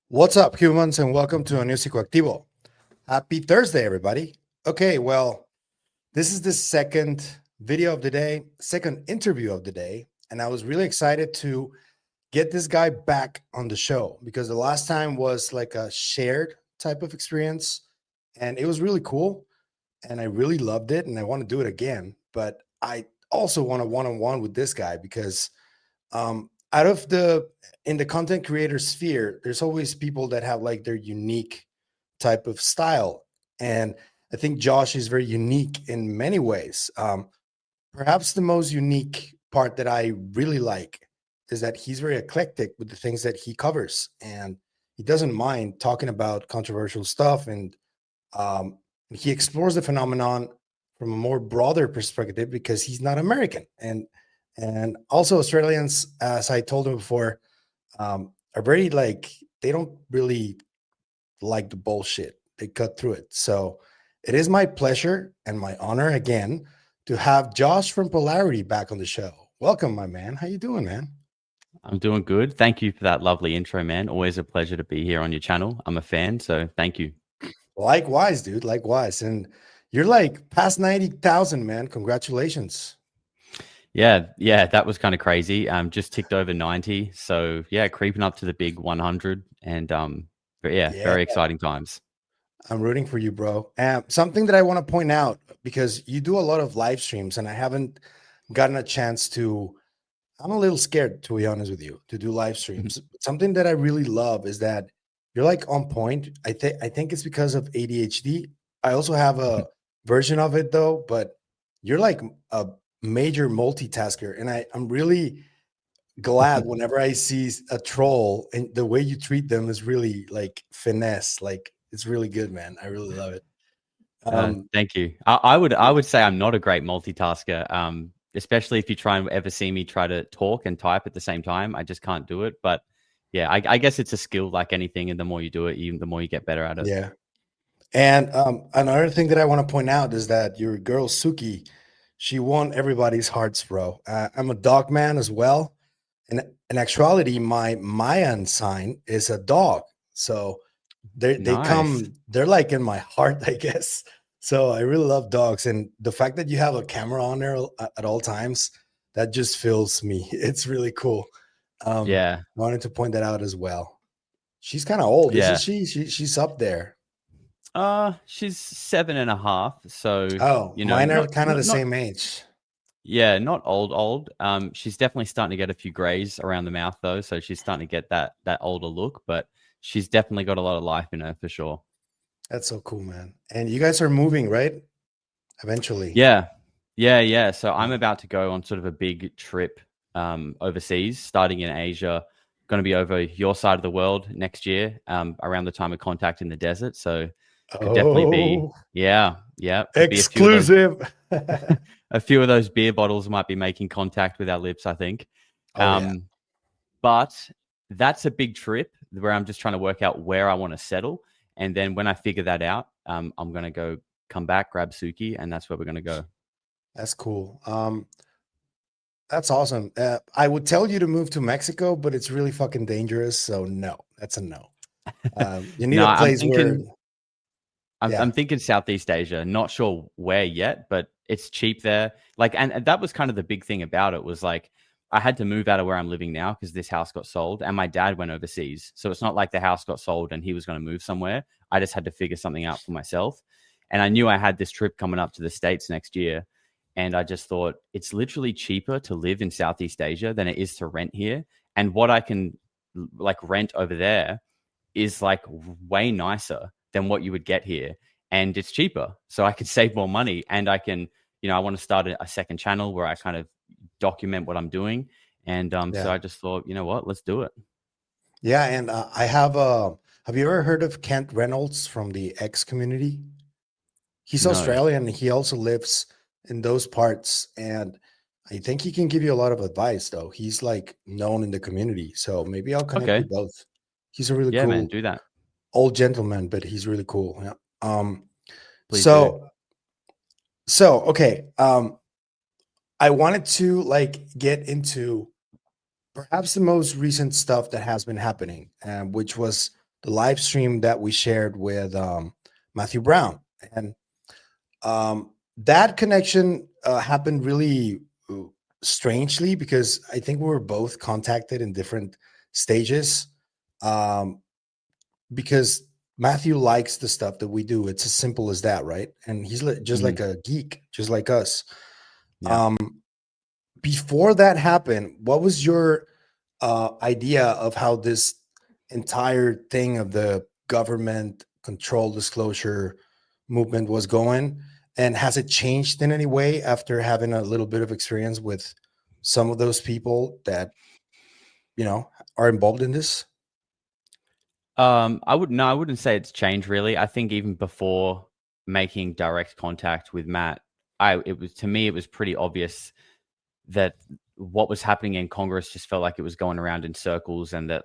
What's up, humans, and welcome to a new Psicoactivo. Happy Thursday, everybody. Okay, well, this is the second video of the day, second interview of the day, and I was really excited to get this guy back on the show because the last time was like a shared type of experience, and it was really cool, and I really loved it, and I want to do it again, but I also want a one-on-one with this guy because out of the in the content creator sphere, there's always people that have like their unique type of style, and I think Josh is very unique in many ways. Perhaps the most unique part that I really like is that he's very eclectic with the things that he covers, and he doesn't mind talking about controversial stuff, and he explores the phenomenon from a more broader perspective because he's not American, and also Australians, as I told him before, are very like they don't really like the bullshit. They cut through it. So it is my pleasure and my honor again to have Josh from Polarity back on the show. Welcome, my man. How you doing, man? I'm doing good. Thank you for that lovely intro, man. Always a pleasure to be here on your channel. I'm a fan, so thank you. Likewise, dude. Likewise. And you're like past 90,000, man. Congratulations. Yeah, that was kind of crazy. Just ticked over 90. So yeah, creeping up to the big 100. And but yeah, Yeah, very exciting times. I'm rooting for you, bro. Something that I want to point out because you do a lot of live streams, and I haven't gotten a chance to. I'm a little scared, to be honest with you, to do live streams. Something that I really love is that you're like on point. I think it's because of ADHD. I also have a version of it though, but you're like a major multitasker, and I'm really glad whenever I see a troll and the way you treat them is really like finesse. Like it's really good, man. I really love it. Um, Thank you. I would say I'm not a great multitasker. Especially if you try and ever see me try to talk and type at the same time. I just can't do it. But yeah, I guess it's a skill like anything, and the more you do it, even the more you get better at it. yeah. And another thing that I want to point out is that your girl Suki, she won everybody's hearts, bro. I'm a dog man as well, and in actuality, my Mayan sign is a dog. So they Nice. come, they're like in my heart, I guess. So I really love dogs, and the fact that you have a camera on there at all times, that just fills me. It's really cool. Yeah. I wanted to point that out as well. She's kind of old, isn't Yeah. she? She's up there. She's 7.5, so Oh, you know, mine are not kind of not the not same age. yeah, not old. She's definitely starting to get a few grays around the mouth though, so she's starting to get that older look, but she's definitely got a lot of life in her for sure. That's so cool, man. And you guys are moving, right? Eventually. Yeah, yeah. So I'm Yeah. about to go on sort of a big trip overseas, starting in Asia. Going to be over your side of the world next year, around the time of Contact in the Desert. So could definitely be, Oh, yeah. Could be a few of those exclusive. a few of those beer bottles might be making contact with our lips, I think. Oh, yeah. Um, but that's a big trip where I'm just trying to work out where I want to settle. And then when I figure that out, I'm going to come back, grab Suki, and that's where we're going to go. That's cool. That's awesome. I would tell you to move to Mexico, but it's really fucking dangerous. So no, that's a no. You need No, a place where, I'm yeah. thinking Southeast Asia. Not sure where yet, but it's cheap there. Like, and that was kind of the big thing about it was like I had to move out of where I'm living now because this house got sold, and my dad went overseas. So it's not like the house got sold and he was going to move somewhere. I just had to figure something out for myself, and I knew I had this trip coming up to the States next year, and I just thought it's literally cheaper to live in Southeast Asia than it is to rent here, and what I can like rent over there is like way nicer than what you would get here, and it's cheaper, so I could save more money, and I can, I want to start a second channel where I kind of document what I'm doing, and so Yeah. I just thought, you know what, let's do it. Yeah. And have you ever heard of Kent Reynolds from the X community? He's No. Australian. He also lives in those parts, and I think he can give you a lot of advice. Though he's like known in the community, so maybe I'll connect you Okay. both. He's a really Yeah, man, cool do that. old gentleman, but he's really cool. Yeah. Please do. So okay. I wanted to like get into perhaps the most recent stuff that has been happening, which was live stream that we shared with Matthew Brown, and that connection happened really strangely because I think we were both contacted in different stages. Because Matthew likes the stuff that we do. It's as simple as that, right? And he's just like a geek, just like us. Yeah. Before that happened, what was your idea of how this entire thing of the government control disclosure movement was going? And has it changed in any way after having a little bit of experience with some of those people that, are involved in this? I wouldn't say it's changed really. I think even before making direct contact with Matt, it was pretty obvious that what was happening in Congress just felt like it was going around in circles, and that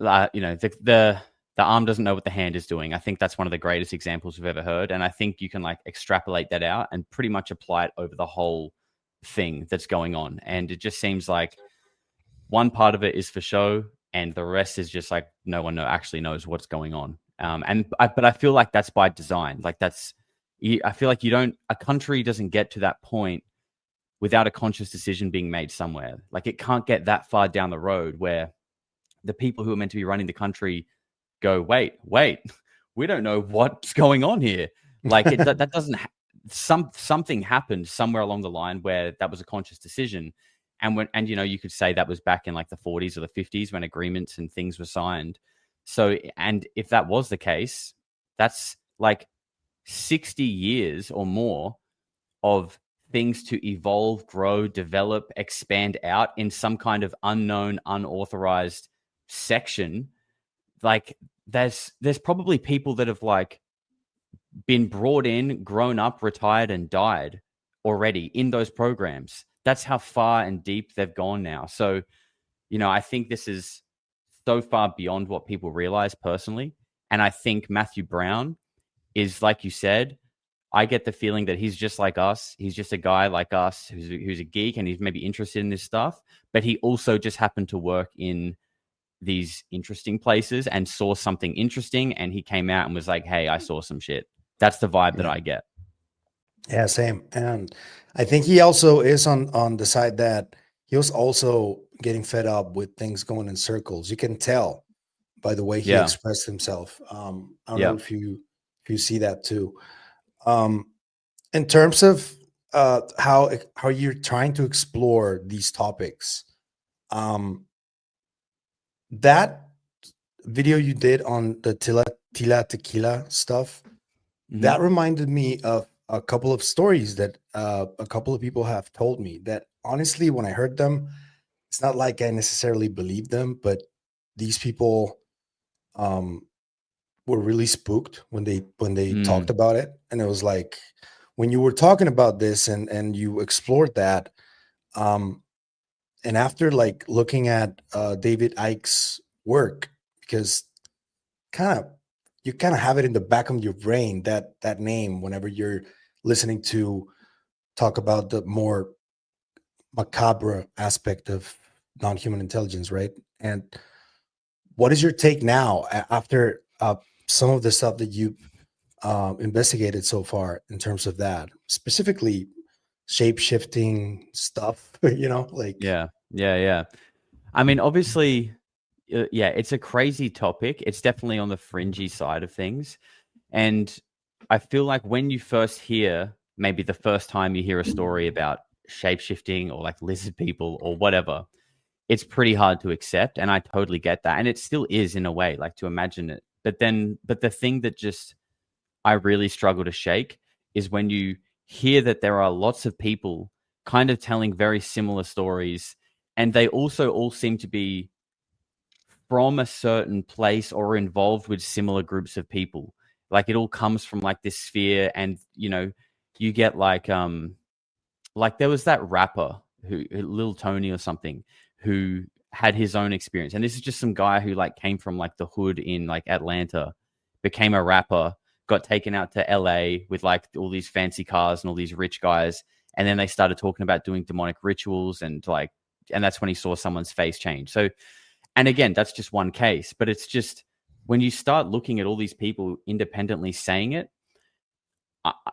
the arm doesn't know what the hand is doing. I think that's one of the greatest examples we've ever heard, and I think you can extrapolate that out and pretty much apply it over the whole thing that's going on. And it just seems like one part of it is for show, and the rest is just no one actually knows what's going on. But I feel like that's by design. I feel like a country doesn't get to that point without a conscious decision being made somewhere. It can't get that far down the road where the people who are meant to be running the country go, wait, we don't know what's going on here. That doesn't. Something happened somewhere along the line where that was a conscious decision. And you could say that was back in the 40s or the 50s when agreements and things were signed. So, and if that was the case, that's 60 years or more of things to evolve, grow, develop, expand out in some kind of unknown, unauthorized section. There's probably people that have been brought in, grown up, retired, and died already in those programs. That's how far and deep they've gone now. So, I think this is so far beyond what people realize personally. And I think Matthew Brown is, like you said, I get the feeling that he's just like us. He's just a guy like us who's a geek, and he's maybe interested in this stuff. But he also just happened to work in these interesting places and saw something interesting. And he came out and was like, hey, I saw some shit. That's the vibe that I get. Yeah, same. And I think he also is on the side that he was also getting fed up with things going in circles. You can tell by the way he expressed himself. I don't know if you see that too. In terms of how you're trying to explore these topics, that video you did on the Tila Tequila stuff, that reminded me of a couple of stories that a couple of people have told me that honestly, when I heard them, it's not like I necessarily believed them, but these people were really spooked when they talked about it. And it was like, when you were talking about this and you explored that, and after looking at David Icke's work, because you kind of have it in the back of your brain, that name, whenever you're listening to talk about the more macabre aspect of non-human intelligence, right? And what is your take now after some of the stuff that you investigated so far in terms of that, specifically shape-shifting stuff? Yeah. I mean, obviously, it's a crazy topic. It's definitely on the fringy side of things. And I feel like when you first hear, maybe the first time you hear a story about shape-shifting or lizard people or whatever, it's pretty hard to accept. And I totally get that. And it still is in a way, to imagine it. But the thing that just I really struggle to shake is when you hear that there are lots of people kind of telling very similar stories, and they also all seem to be from a certain place or involved with similar groups of people. It all comes from this sphere, and you get there was that rapper who Lil Tony or something, who had his own experience, and this is just some guy who came from the hood in Atlanta, became a rapper, got taken out to LA with all these fancy cars and all these rich guys, and then they started talking about doing demonic rituals, and that's when he saw someone's face change. So, And again, that's just one case, but it's just when you start looking at all these people independently saying it,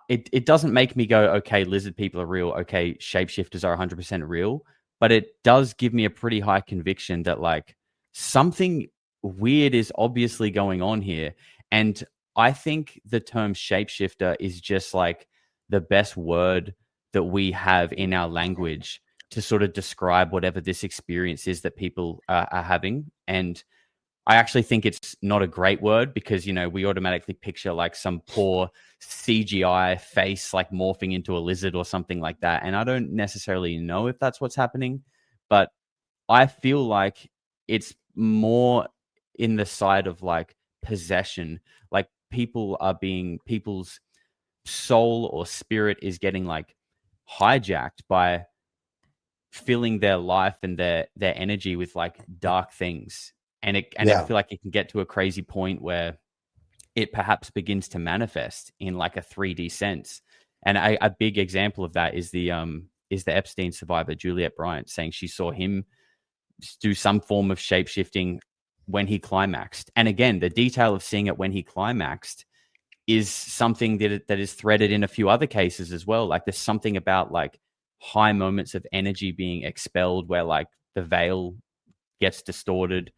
it doesn't make me go, okay, lizard people are real. Okay, shapeshifters are 100% real. But it does give me a pretty high conviction that like something weird is obviously going on here. And I think the term shapeshifter is just like the best word that we have in our language to sort of describe whatever this experience is that people are having. And I actually think it's not a great word because, you know, we automatically picture like some poor CGI face like morphing into a lizard or something like that. And I don't necessarily know if that's what's happening, but I feel like it's more in the side of like possession. Like people's soul or spirit is getting like hijacked by filling their life and their energy with like dark things. And I feel like it can get to a crazy point where it perhaps begins to manifest in like a 3D sense. And a big example of that is the Epstein survivor Juliet Bryant saying she saw him do some form of shape-shifting when he climaxed. And again, the detail of seeing it when he climaxed is something that is threaded in a few other cases as well. Like there's something about like high moments of energy being expelled where like the veil gets distorted.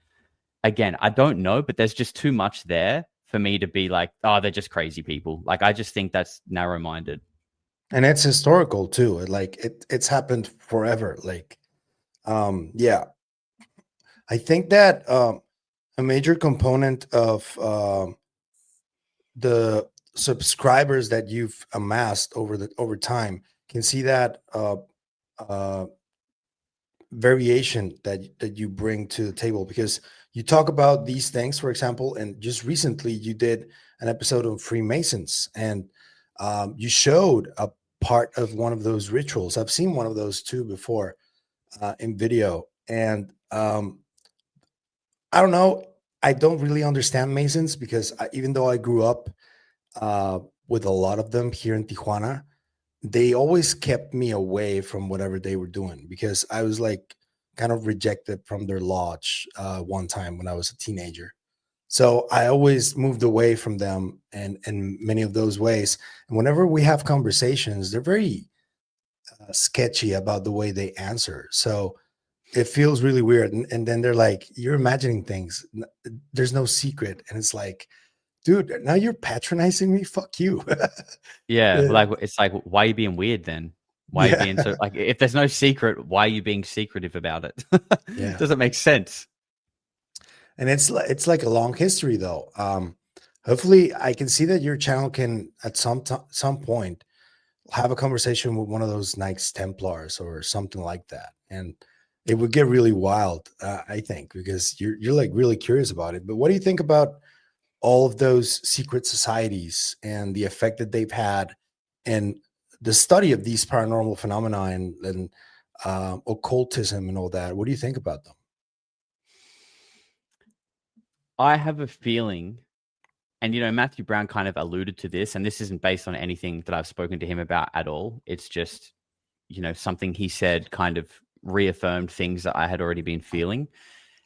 Again, I don't know, but there's just too much there for me to be like, oh, they're just crazy people. Like, I just think that's narrow-minded. And it's historical too. Like it's happened forever. Like, yeah, I think that a major component of the subscribers that you've amassed over time can see that uh, variation that you bring to the table, because you talk about these things, for example, and just recently you did an episode on Freemasons, and you showed a part of one of those rituals. I've seen one of those too before in video, and I don't know. I don't really understand Masons because even though I grew up with a lot of them here in Tijuana, they always kept me away from whatever they were doing because I was like kind of rejected from their lodge one time when I was a teenager. So I always moved away from them and in many of those ways. And whenever we have conversations, they're very sketchy about the way they answer. So it feels really weird. And then they're like, you're imagining things. There's no secret. And it's like, dude, now you're patronizing me. Fuck you. Yeah, Yeah. like it's like, why are you being weird then? Why are you being so like? If there's no secret, why are you being secretive about it? Yeah. Doesn't make sense. And it's like a long history though. Hopefully, I can see that your channel can at some point have a conversation with one of those Knights Templars or something like that, and it would get really wild. I think because you're like really curious about it. But what do you think about all of those secret societies and the effect that they've had and the study of these paranormal phenomena and occultism and all that? What do you think about them? I have a feeling, and you know, Matthew Brown kind of alluded to this, and this isn't based on anything that I've spoken to him about at all. It's just, you know, something he said kind of reaffirmed things that I had already been feeling.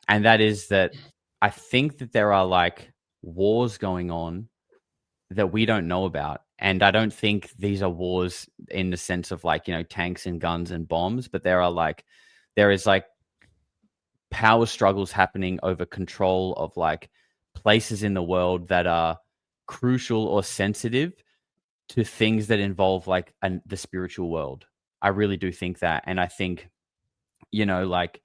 And that is that I think that there are like wars going on that we don't know about. And I don't think these are wars in the sense of like, you know, tanks and guns and bombs, but there is like power struggles happening over control of like places in the world that are crucial or sensitive to things that involve like the spiritual world. I really do think that. And I think, you know, like,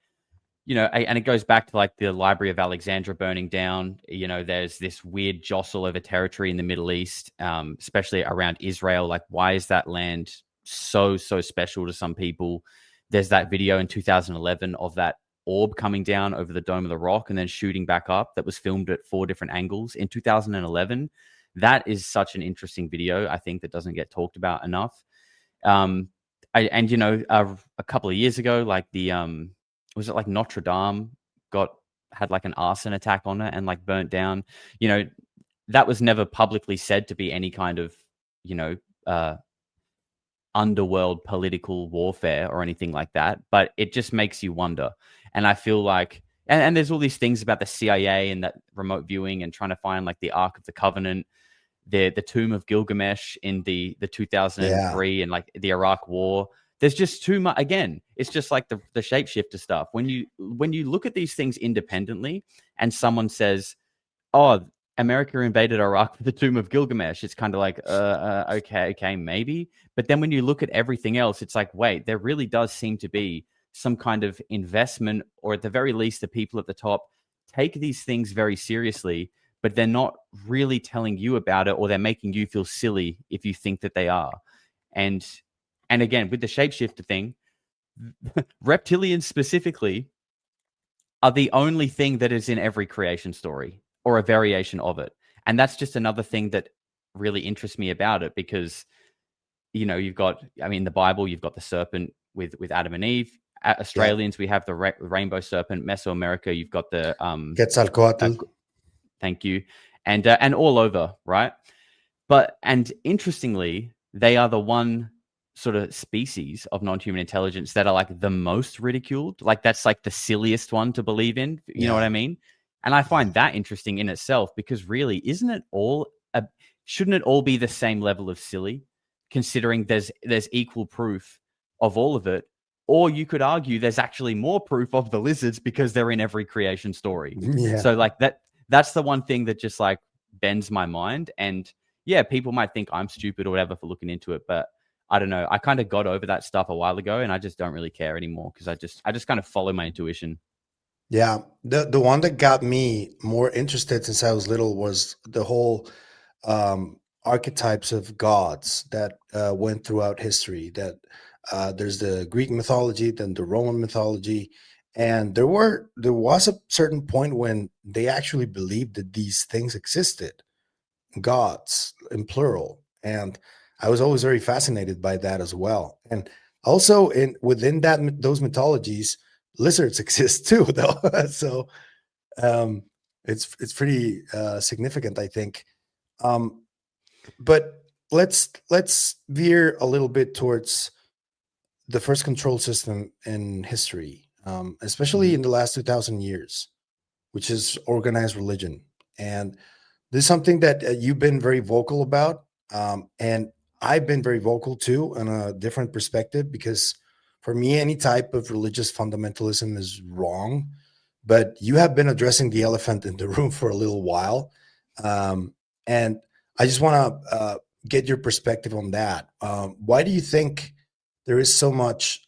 you know, and it goes back to like the Library of Alexandria burning down. You know, there's this weird jostle over territory in the Middle East, especially around Israel. Like, why is that land so special to some people? There's that video in 2011 of that orb coming down over the Dome of the Rock and then shooting back up that was filmed at 4 different angles in 2011. That is such an interesting video, I think, that doesn't get talked about enough. And you know, a couple of years ago, like the was it like Notre Dame had like an arson attack on it and like burnt down? You know, that was never publicly said to be any kind of, you know, underworld political warfare or anything like that, but it just makes you wonder. And I feel like and there's all these things about the CIA and that remote viewing and trying to find like the Ark of the Covenant, the Tomb of Gilgamesh in the 2003 and like the Iraq War. There's just too much. Again, it's just like the shapeshifter stuff. When you look at these things independently, and someone says, "Oh, America invaded Iraq for the Tomb of Gilgamesh," it's kind of like, okay, maybe. But then when you look at everything else, it's like, wait, there really does seem to be some kind of investment, or at the very least, the people at the top take these things very seriously, but they're not really telling you about it, or they're making you feel silly if you think that they are. And again, with the shapeshifter thing, reptilians specifically are the only thing that is in every creation story or a variation of it. And that's just another thing that really interests me about it, because, you've got, the Bible, you've got the serpent with Adam and Eve. Australians, we have the rainbow serpent. Mesoamerica, you've got the Quetzalcoatl. Thank you. And all over, right? And interestingly, they are the one sort of species of non-human intelligence that are like the most ridiculed. Like that's like the silliest one to believe in. You know what I mean? And I find that interesting in itself, because really, shouldn't it all be the same level of silly, considering there's equal proof of all of it? Or you could argue there's actually more proof of the lizards because they're in every creation story. Yeah. So like that's the one thing that just like bends my mind. And yeah, people might think I'm stupid or whatever for looking into it, but I don't know. I kind of got over that stuff a while ago, and I just don't really care anymore, because I just kind of follow my intuition. Yeah. The one that got me more interested since I was little was the whole archetypes of gods that went throughout history. That there's the Greek mythology, then the Roman mythology, and there was a certain point when they actually believed that these things existed, gods in plural. And I was always very fascinated by that as well. And also within those mythologies, lizards exist too, though. So it's pretty significant, I think. But let's veer a little bit towards the first control system in history, especially in the last 2,000 years, which is organized religion. And this is something that you've been very vocal about. And I've been very vocal too, on a different perspective, because for me, any type of religious fundamentalism is wrong. But you have been addressing the elephant in the room for a little while. And I just want to get your perspective on that. Why do you think there is so much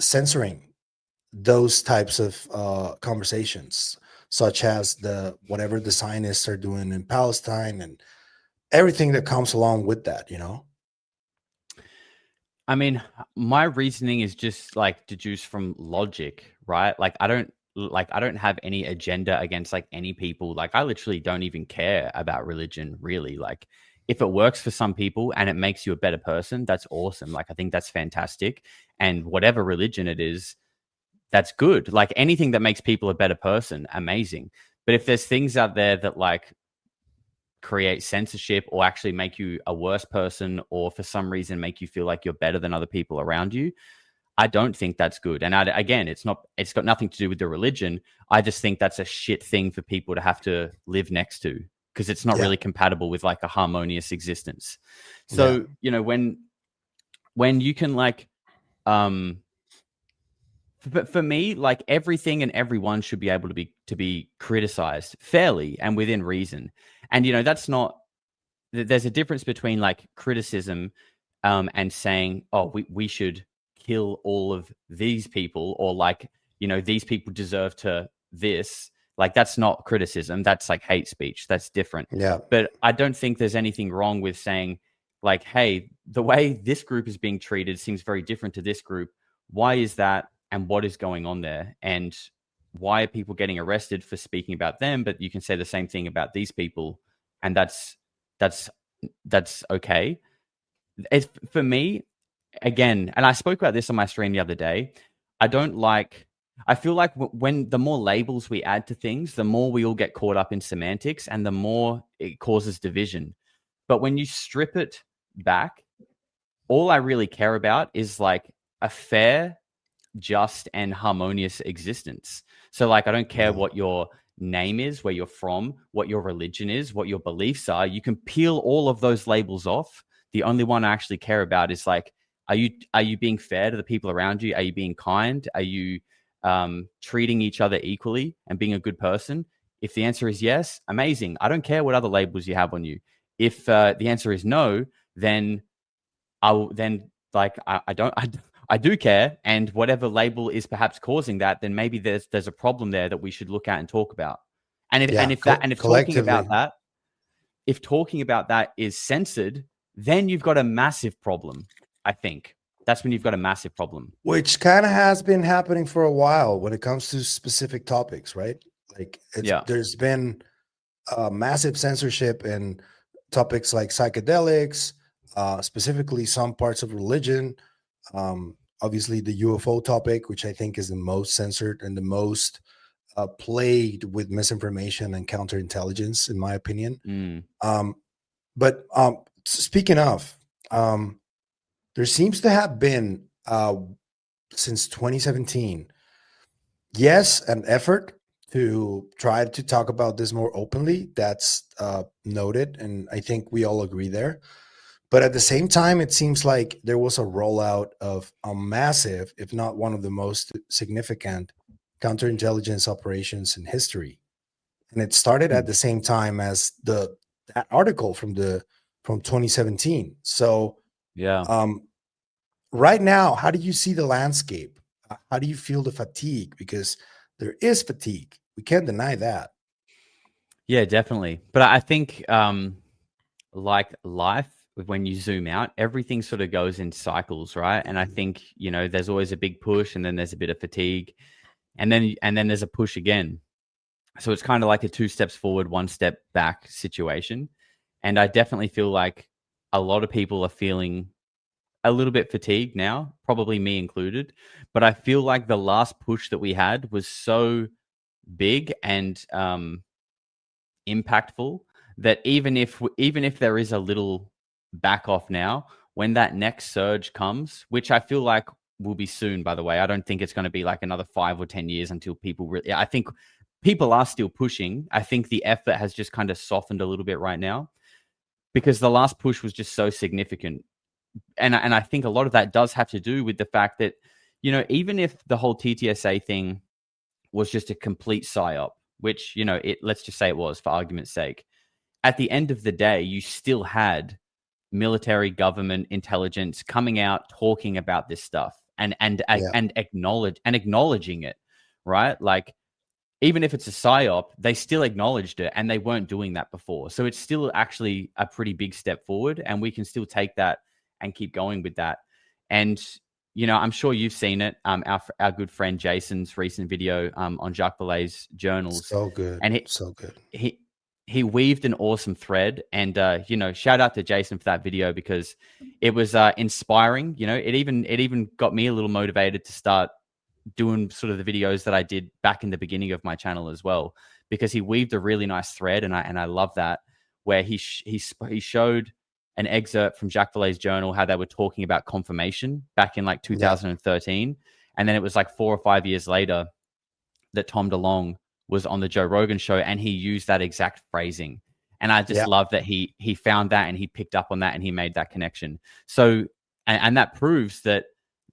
censoring those types of conversations, such as whatever the Zionists are doing in Palestine and everything that comes along with that, My reasoning is just like deduced from logic, right? Like I don't have any agenda against like any people. Like I literally don't even care about religion, really. Like if it works for some people and it makes you a better person, that's awesome. Like I think that's fantastic. And whatever religion it is, that's good. Like anything that makes people a better person, amazing. But if there's things out there that like create censorship or actually make you a worse person, or for some reason make you feel like you're better than other people around you, I don't think that's good. And again, it's got nothing to do with the religion. I just think that's a shit thing for people to have to live next to, because it's not really compatible with like a harmonious existence. So, when you can like, but for me, like everything and everyone should be able to be criticized fairly and within reason. And that's not. There's a difference between like criticism, and saying, "Oh, we should kill all of these people," or like these people deserve to this. Like that's not criticism. That's like hate speech. That's different. Yeah. But I don't think there's anything wrong with saying like, "Hey, the way this group is being treated seems very different to this group. Why is that? And what is going on there? And why are people getting arrested for speaking about them? But you can say the same thing about these people, and that's okay." It's for me, again, and I spoke about this on my stream the other day. I feel like when the more labels we add to things, the more we all get caught up in semantics, and the more it causes division. But when you strip it back, all I really care about is like a fair just and harmonious existence. So like, I don't care what your name is, where you're from, what your religion is, what your beliefs are. You can peel all of those labels off. The only one I actually care about is like, are you being fair to the people around you? Are you being kind? Are you treating each other equally and being a good person? If the answer is yes, amazing. I don't care what other labels you have on you. If the answer is no, then I do care, and whatever label is perhaps causing that, then maybe there's a problem there that we should look at and talk about. And if Collectively, talking about that is censored, then you've got a massive problem. I think that's when you've got a massive problem. which kind of has been happening for a while when it comes to specific topics, right? Like there's been massive censorship in topics like psychedelics, specifically some parts of religion. Obviously, the UFO topic, which I think is the most censored and the most plagued with misinformation and counterintelligence, in my opinion. But speaking of, there seems to have been since 2017, yes, an effort to try to talk about this more openly. That's noted, and I think we all agree there. But at the same time, it seems like there was a rollout of a massive, if not one of the most significant, counterintelligence operations in history, and it started at the same time as that article from 2017. So right now, how do you see the landscape? How do you feel the fatigue? Because there is fatigue. We can't deny that. Yeah, definitely. But I think like life, when you zoom out, everything sort of goes in cycles, right? And I think, there's always a big push, and then there's a bit of fatigue, and then there's a push again. So it's kind of like a 2 steps forward, 1 step back situation. And I definitely feel like a lot of people are feeling a little bit fatigued now, probably me included. But I feel like the last push that we had was so big and impactful that even if there is a little back off now, when that next surge comes, which I feel like will be soon, by the way, I don't think it's going to be like another 5 or 10 years until people really, I think people are still pushing. I think the effort has just kind of softened a little bit right now, because the last push was just so significant. And I think a lot of that does have to do with the fact that, even if the whole TTSA thing was just a complete psyop, which, let's just say it was, for argument's sake, at the end of the day, you still had military, government, intelligence coming out talking about this stuff and acknowledging it, right? Like, even if it's a psyop, they still acknowledged it, and they weren't doing that before. So it's still actually a pretty big step forward, and we can still take that and keep going with that. And I'm sure you've seen it. Our good friend Jason's recent video on Jacques Vallée's journals. So good, and so good. He weaved an awesome thread, and shout out to Jason for that video, because it was inspiring. It even got me a little motivated to start doing sort of the videos that I did back in the beginning of my channel as well, because he weaved a really nice thread, and I love that, where he showed an excerpt from Jacques Vallée's journal, how they were talking about confirmation back in like 2013, and then it was like 4 or 5 years later that Tom DeLonge was on the Joe Rogan show, and he used that exact phrasing. And I just love that he found that, and he picked up on that, and he made that connection. So, and that proves that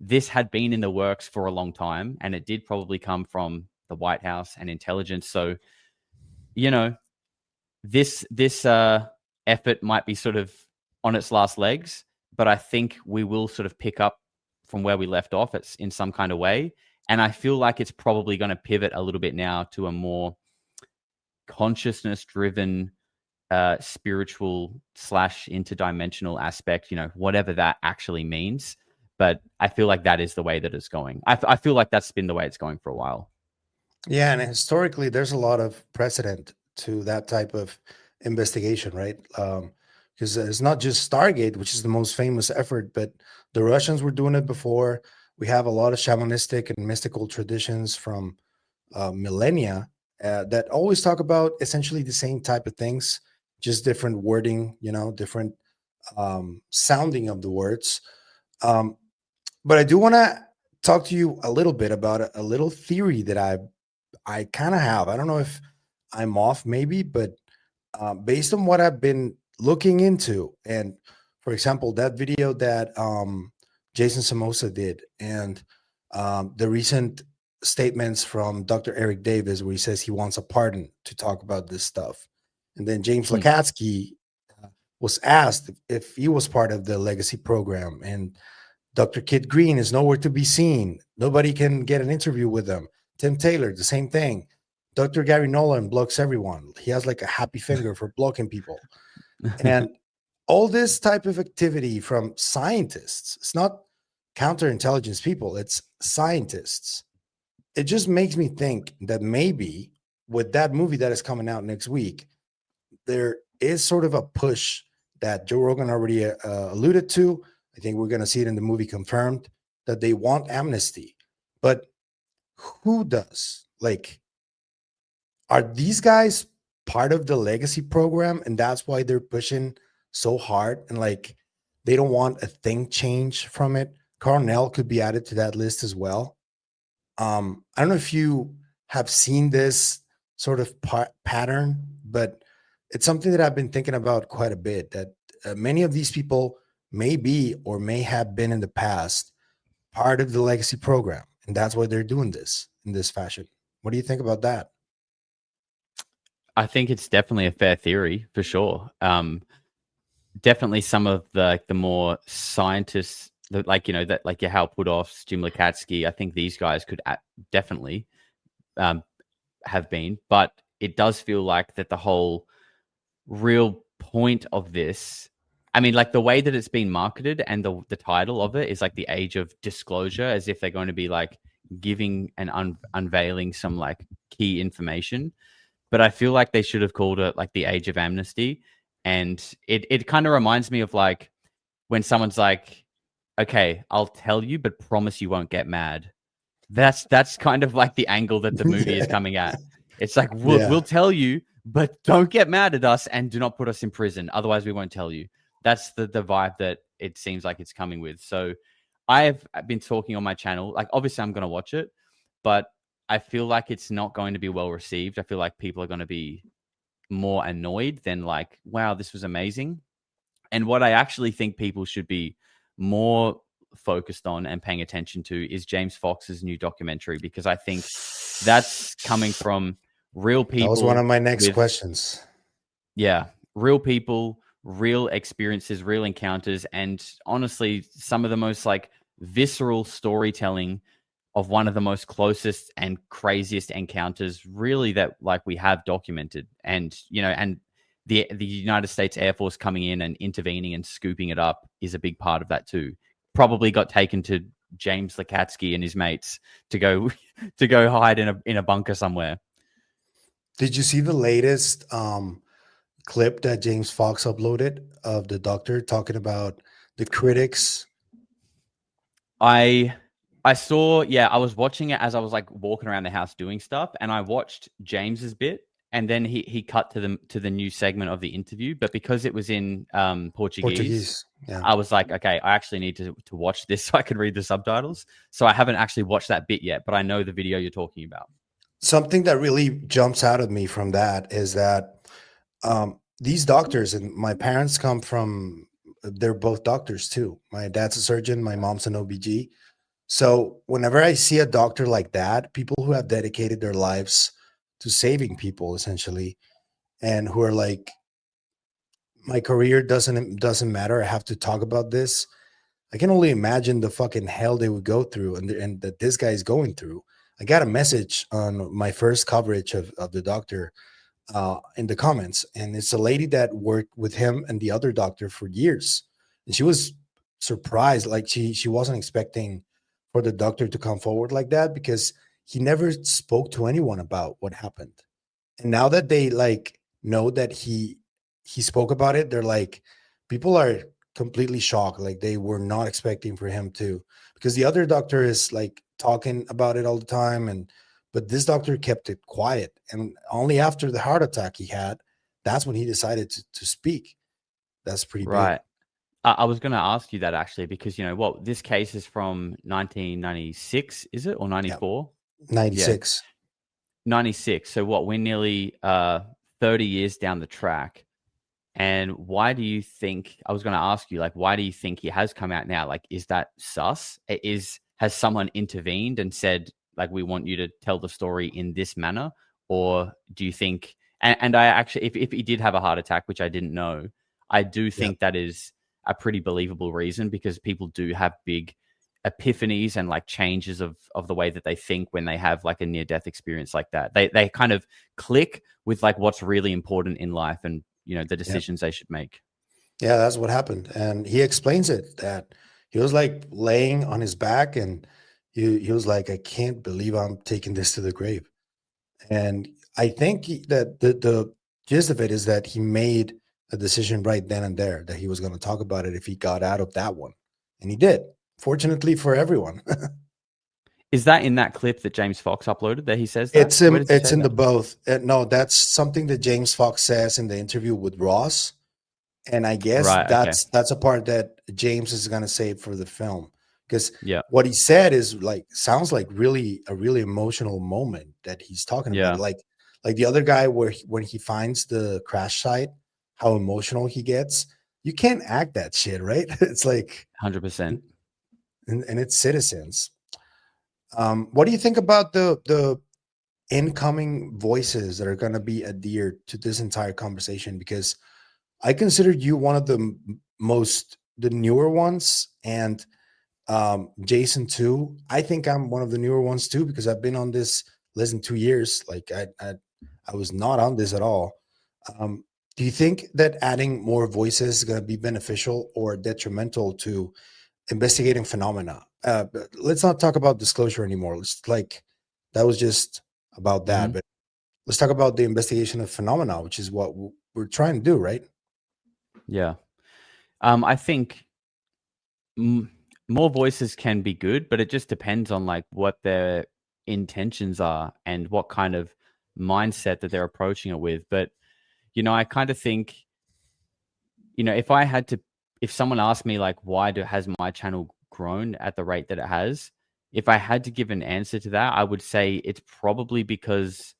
this had been in the works for a long time, and it did probably come from the White House and intelligence. So, this effort might be sort of on its last legs, but I think we will sort of pick up from where we left off. It's in some kind of way. And I feel like it's probably going to pivot a little bit now to a more consciousness-driven, spiritual / interdimensional aspect, whatever that actually means. But I feel like that is the way that it's going. I feel like that's been the way it's going for a while. Yeah, and historically, there's a lot of precedent to that type of investigation, right? Because it's not just Stargate, which is the most famous effort, but the Russians were doing it before. We have a lot of shamanistic and mystical traditions from millennia that always talk about essentially the same type of things, just different wording, different sounding of the words. But I do want to talk to you a little bit about a little theory that I kind of have. I don't know if I'm off, maybe, but based on what I've been looking into, and for example, that video that Jason Somoza did, and the recent statements from Dr. Eric Davis, where he says he wants a pardon to talk about this stuff, and then James Hmm. Lakatsky was asked if he was part of the legacy program, and Dr. Kid Green is nowhere to be seen. Nobody can get an interview with him. Tim Taylor, the same thing. Dr. Gary Nolan blocks everyone. He has like a happy finger for blocking people. And all this type of activity from scientists, it's not counterintelligence people, it's scientists. It just makes me think that maybe with that movie that is coming out next week, there is sort of a push that Joe Rogan already alluded to. I think we're going to see it in the movie confirmed that they want amnesty. But who does? Like, are these guys part of the legacy program? And that's why they're pushing so hard. And like, they don't want a thing change from it. Carnell could be added to that list as well. I don't know if you have seen this sort of pattern, but it's something that I've been thinking about quite a bit, that many of these people may be or may have been in the past part of the legacy program. And that's why they're doing this in this fashion. What do you think about that? I think it's definitely a fair theory for sure. Definitely some of the more scientists, like, you know, that like your Hal Puthoffs, Jim Lakatsky, I think these guys could definitely have been, but it does feel like that the whole real point of this, I mean, like the way that it's been marketed and the title of it is like the age of disclosure, as if they're going to be like giving and unveiling some like key information. But I feel like they should have called it like the age of amnesty. And it kind of reminds me of like when someone's like, okay, I'll tell you, but promise you won't get mad. That's kind of like the angle that the movie is coming at. It's like, we'll Yeah. tell you, but don't get mad at us and do not put us in prison. Otherwise, we won't tell you. That's the vibe that it seems like it's coming with. So I've been talking on my channel. Like, obviously, I'm going to watch it, but I feel like it's not going to be well received. I feel like people are going to be more annoyed than like, wow, this was amazing. And what I actually think people should be more focused on and paying attention to is James Fox's new documentary, because I think that's coming from real That was one of people my next with, questions. yeah, real people, real experiences, real encounters, and honestly, some of the most like visceral storytelling of one of the most closest and craziest encounters really that like we have documented. And you know, and the United States Air Force coming in and intervening and scooping it up is a big part of that too. Probably got taken to James Lakatsky and his mates to go to go hide in a bunker somewhere. Did you see the latest clip that James Fox uploaded of the doctor talking about the critics? I saw, yeah, I was watching it as I was like walking around the house doing stuff, and I watched James's bit, and then he cut to the new segment of the interview. But because it was in Portuguese, Portuguese. Yeah. I was like, okay, I actually need to watch this so I can read the subtitles. So I haven't actually watched that bit yet, but I know the video you're talking about. Something that really jumps out at me from that is that these doctors, and my parents come from, they're both doctors too. My dad's a surgeon, my mom's an OBG. So whenever I see a doctor like that, people who have dedicated their lives to saving people essentially, and who are like, my career doesn't matter, I have to talk about this. I can only imagine the fucking hell they would go through, and that this guy is going through. I got a message on my first coverage of the doctor in the comments, and it's a lady that worked with him and the other doctor for years, and she was surprised, like she wasn't expecting for the doctor to come forward like that, because he never spoke to anyone about what happened. And now that they like know that he spoke about it, they're like, people are completely shocked, like they were not expecting for him to, because the other doctor is like talking about it all the time, and but this doctor kept it quiet, and only after the heart attack he had, that's when he decided to speak. That's pretty big. Right. I was going to ask you that actually, because this case is from 1996, is it, or Yeah, 94? Yeah, 96. 96. So we're nearly 30 years down the track. And why do you think, I was going to ask you, like, why do you think he has come out now? Like, is that sus? Has someone intervened and said, like, we want you to tell the story in this manner? Or do you think, and I actually, if he did have a heart attack, which I didn't know, I do Yeah. think that is a pretty believable reason, because people do have big epiphanies and like changes of the way that they think when they have like a near death experience like that. They kind of click with like what's really important in life, and the Yeah. decisions they should make. Yeah, that's what happened. And he explains it that he was like laying on his back and he was like, I can't believe I'm taking this to the grave. And I think that the gist of it is that he made a decision right then and there that he was going to talk about it if he got out of that one. And he did, fortunately for everyone. Is that in that clip that James Fox uploaded that he says that? Where does he It's say in the that? both. No, that's something that James Fox says in the interview with Ross. And I guess Right. Okay. that's a part that James is gonna save for the film because Yeah. what he said is like sounds like really a really emotional moment that he's talking about. Yeah. Like the other guy where when he finds the crash site, how emotional he gets. You can't act that shit, right? It's like 100%. and it's citizens. What do you think about the incoming voices that are gonna be adhered to this entire conversation? Because I consider you one of the the newer ones, and Jason too. I think I'm one of the newer ones too because I've been on this less than 2 years. Like I was not on this at all. Do you think that adding more voices is going to be beneficial or detrimental to investigating phenomena? But let's not talk about disclosure anymore. Let's like that was just about that, Hmm. but let's talk about the investigation of phenomena, which is what we're trying to do, right? Yeah. I think more voices can be good, but it just depends on like what their intentions are and what kind of mindset that they're approaching it with. But I kind of think, if I had to, if someone asked me like, why has my channel grown at the rate that it has? If I had to give an answer to that, I would say it's probably because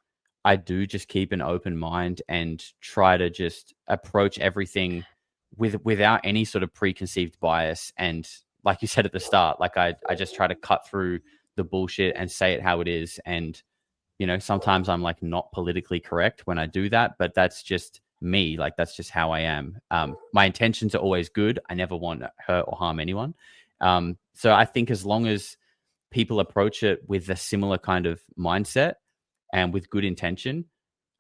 I do just keep an open mind and try to just approach everything without any sort of preconceived bias. And like you said at the start, like I just try to cut through the bullshit and say it how it is. And sometimes I'm like not politically correct when I do that, but that's just me. Like that's just how I am. My intentions are always good. I never want to hurt or harm anyone. So I think as long as people approach it with a similar kind of mindset and with good intention,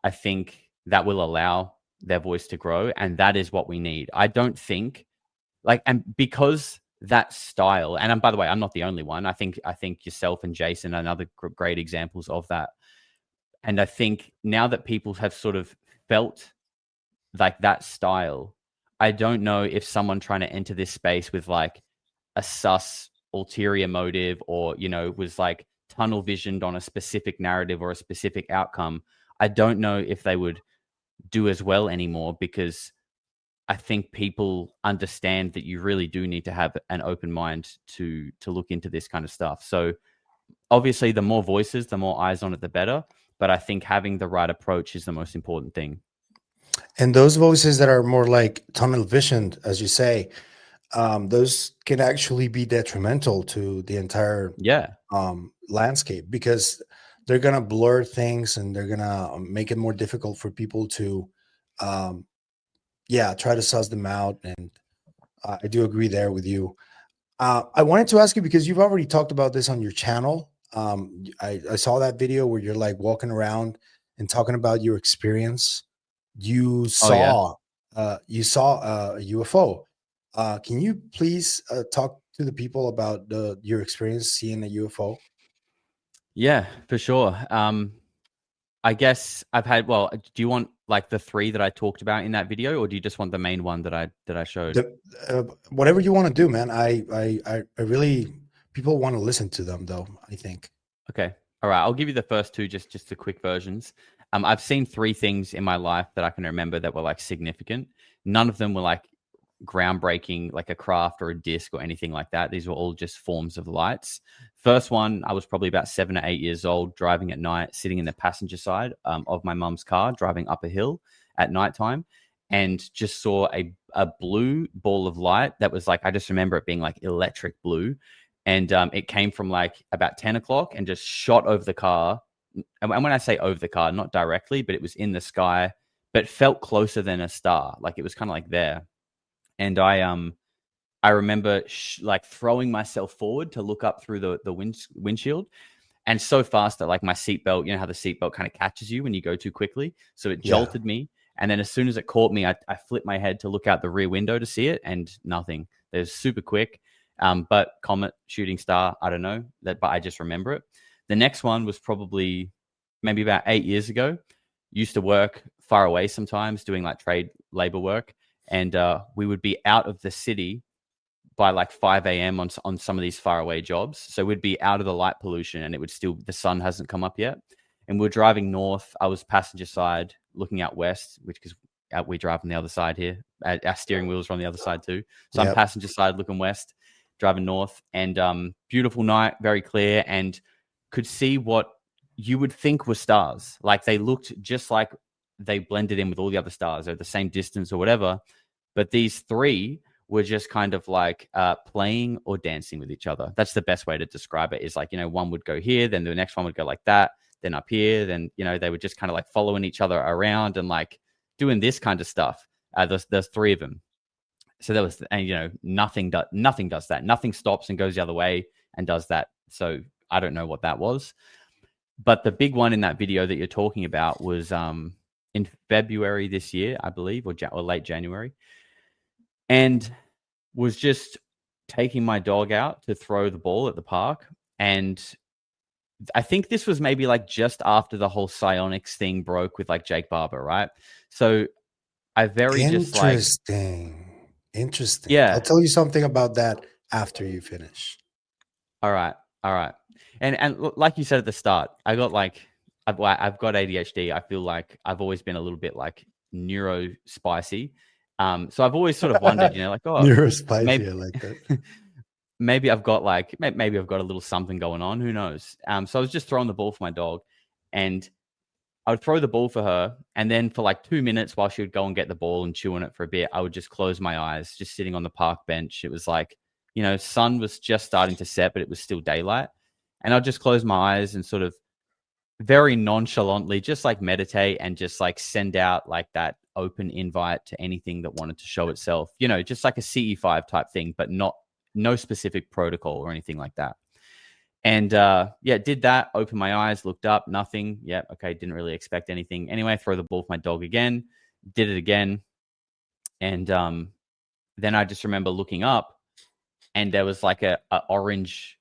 I think that will allow their voice to grow. And that is what we need. I don't think and because that style, and by the way, I'm not the only one. I think yourself and Jason are another great examples of that. And I think now that people have sort of felt like that style, I don't know if someone trying to enter this space with like a sus ulterior motive, or, was like tunnel visioned on a specific narrative or a specific outcome. I don't know if they would do as well anymore, because I think people understand that you really do need to have an open mind to look into this kind of stuff. So obviously the more voices, the more eyes on it, the better. But I think having the right approach is the most important thing. And those voices that are more like tunnel visioned, as you say, those can actually be detrimental to the entire Yeah. landscape because they're gonna blur things and they're gonna make it more difficult for people to, um, yeah, try to suss them out. And I do agree there with you. I wanted to ask you because you've already talked about this on your channel. I saw that video where you're like walking around and talking about your experience. You Oh yeah. saw you saw a UFO. Can you please talk to the people about your experience seeing a UFO? Yeah, for sure. I guess I've had, well, do you want like the three that I talked about in that video, or do you just want the main one that I showed? Whatever you want to do, man. I really people want to listen to them though. I think. Okay. All right. I'll give you the first two, just the quick versions. I've seen three things in my life that I can remember that were like significant. None of them were like groundbreaking, like a craft or a disc or anything like that. These were all just forms of lights. First one, I was probably about 7 or 8 years old, driving at night, sitting in the passenger side of my mum's car, driving up a hill at nighttime, and just saw a blue ball of light that was like, I just remember it being like electric blue. And it came from like about 10 o'clock and just shot over the car. And when I say over the car, not directly, but it was in the sky, but felt closer than a star. Like it was kind of like there. And I remember like throwing myself forward to look up through the windshield, and so fast that like my seatbelt, you know how the seatbelt kind of catches you when you go too quickly. So it jolted me. And then as soon as it caught me, I flipped my head to look out the rear window to see it, and nothing. It was super quick. But comet, shooting star, I don't know that, but I just remember it. The next one was probably maybe about 8 years ago. Used to work far away sometimes doing like trade labor work. And we would be out of the city by like 5 a.m. on some of these faraway jobs. So we'd be out of the light pollution, and it would still, the sun hasn't come up yet. And we're driving north. I was passenger side looking out west, which because we drive on the other side here. Our steering wheels are on the other side too. So I'm passenger side looking west, driving north, and beautiful night, very clear, and could see what you would think were stars. Like they looked just like they blended in with all the other stars, or the same distance or whatever. But these three were just kind of like playing or dancing with each other. That's the best way to describe it, is like, you know, one would go here, then the next one would go like that, then up here, then, you know, they were just kind of like following each other around and like doing this kind of stuff. There's three of them. So there was, and you know, nothing does that. Nothing stops and goes the other way and does that. So I don't know what that was. But the big one in that video that you're talking about was in February this year, I believe, or late January, and was just taking my dog out to throw the ball at the park. And I think this was maybe like just after the whole psionics thing broke with like Jake Barber, right? So I very just like... Interesting. Yeah. I'll tell you something about that after you finish. All right. And like you said at the start, I got like, I've got ADHD. I feel like I've always been a little bit like neuro spicy. So I've always sort of wondered, you know, like, oh, neuro spicy, maybe, I like that. maybe I've got a little something going on. Who knows? So I was just throwing the ball for my dog, and I would throw the ball for her, and then for like 2 minutes while she would go and get the ball and chew on it for a bit, I would just close my eyes, just sitting on the park bench. It was like, you know, sun was just starting to set, but it was still daylight. And I'd just close my eyes and sort of very nonchalantly just like meditate and just like send out like that open invite to anything that wanted to show itself, you know, just like a CE5 type thing, but no specific protocol or anything like that. And did that, opened my eyes, looked up, nothing. Yeah, okay, didn't really expect anything. Anyway, throw the ball for my dog again, did it again. And then I just remember looking up, and there was like a orange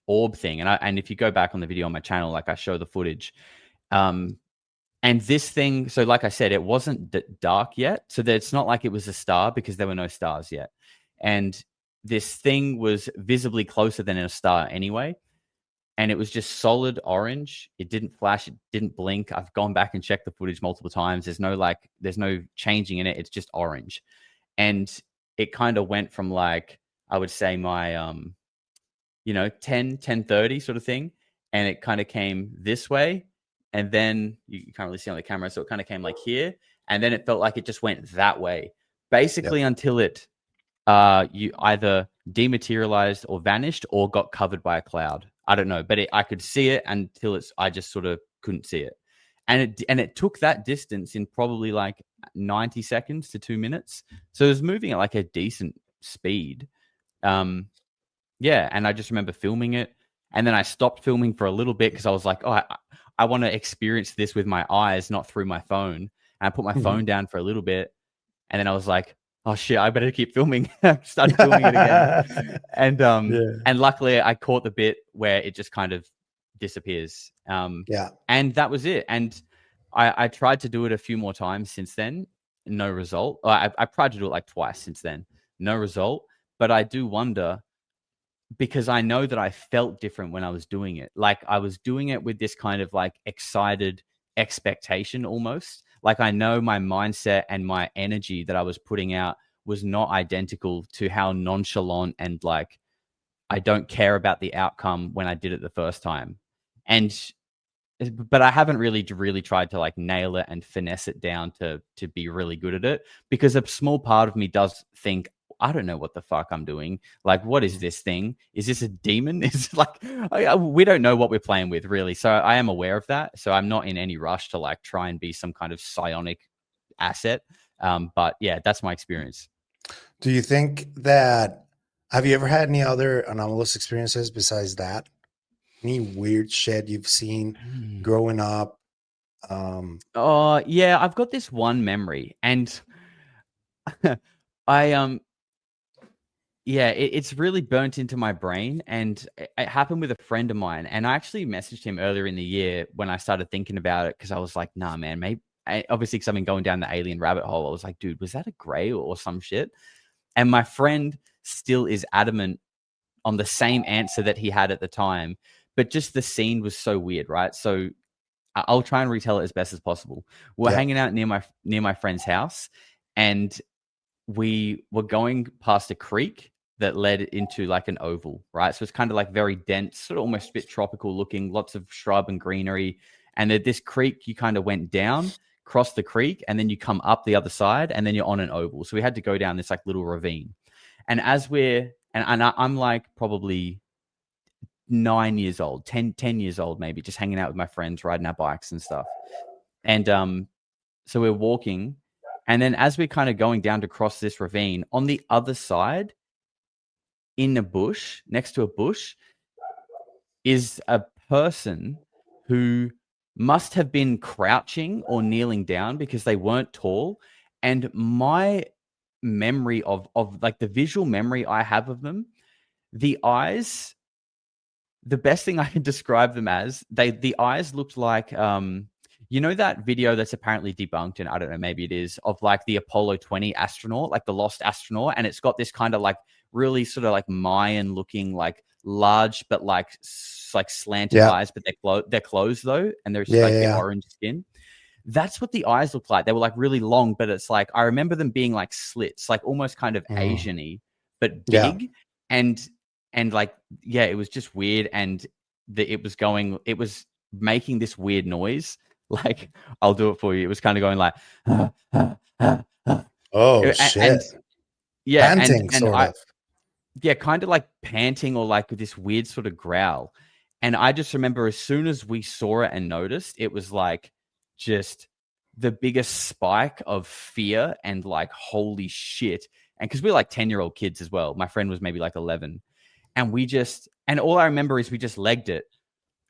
orb thing. And if you go back on the video on my channel, like I show the footage. And this thing, so like I said, it wasn't dark yet. So that it's not like it was a star, because there were no stars yet. And this thing was visibly closer than a star anyway. And it was just solid orange. It didn't flash. It didn't blink. I've gone back and checked the footage multiple times. There's no changing in it. It's just orange. And it kind of went from like, I would say my, 10:30 sort of thing. And it kind of came this way. And then you can't really see on the camera. So it kind of came like here. And then it felt like it just went that way, basically until it, you either dematerialized or vanished or got covered by a cloud. I don't know, but I could see it until I just sort of couldn't see it. And it took that distance in probably like 90 seconds to 2 minutes. So it was moving at like a decent speed. And I just remember filming it. And then I stopped filming for a little bit because I was like, oh, I want to experience this with my eyes, not through my phone. And I put my phone down for a little bit. And then I was like, oh shit, I better keep filming. Started filming it again. And luckily I caught the bit where it just kind of disappears. And that was it. And I tried to do it a few more times since then. No result. I tried to do it like twice since then. No result. But I do wonder, because I know that I felt different when I was doing it. Like I was doing it with this kind of like excited expectation almost. Like I know my mindset and my energy that I was putting out was not identical to how nonchalant and like I don't care about the outcome when I did it the first time. And but I haven't really tried to like nail it and finesse it down to be really good at it, because a small part of me does think, I don't know what the fuck I'm doing. Like, what is this thing? Is this a demon? It's like we don't know what we're playing with, really. So I am aware of that. So I'm not in any rush to like try and be some kind of psionic asset. But yeah, that's my experience. Do you think that, have you ever had any other anomalous experiences besides that? Any weird shit you've seen growing up? Oh yeah, I've got this one memory, and I yeah, it's really burnt into my brain, and it happened with a friend of mine. And I actually messaged him earlier in the year when I started thinking about it, because I was like, nah, man, maybe obviously because I've been going down the alien rabbit hole. I was like, dude, was that a gray or some shit? And my friend still is adamant on the same answer that he had at the time, but just the scene was so weird, right? So I'll try and retell it as best as possible. We're hanging out near my friend's house, and we were going past a creek that led into like an oval, right? So it's kind of like very dense, sort of almost a bit tropical looking, lots of shrub and greenery. And at this creek, you kind of went down, cross the creek, and then you come up the other side, and then you're on an oval. So we had to go down this like little ravine. And as I'm like probably 9 years old, 10 years old, maybe, just hanging out with my friends, riding our bikes and stuff. And so we're walking. And then as we're kind of going down to cross this ravine, on the other side, in a bush, next to a bush, is a person who must have been crouching or kneeling down, because they weren't tall. And my memory of like the visual memory I have of them, the eyes, the best thing I can describe them as, the eyes looked like you know that video that's apparently debunked, and I don't know, maybe it is, of like the Apollo 20 astronaut, like the lost astronaut, and it's got this kind of like really sort of like Mayan looking, like large but like slanted eyes, but they're closed though, and they're just the orange skin. That's what the eyes look like. They were like really long, but it's like I remember them being like slits, like almost kind of Asian-y, but big. And like, yeah, it was just weird. And it was making this weird noise. Like, I'll do it for you. It was kind of going like, oh shit. And yeah, panting, and I, yeah, kind of like panting, or like this weird sort of growl. And I just remember as soon as we saw it and noticed, it was like just the biggest spike of fear and like, holy shit. And because we're like 10-year-old kids as well. My friend was maybe like 11. And all I remember is we just legged it,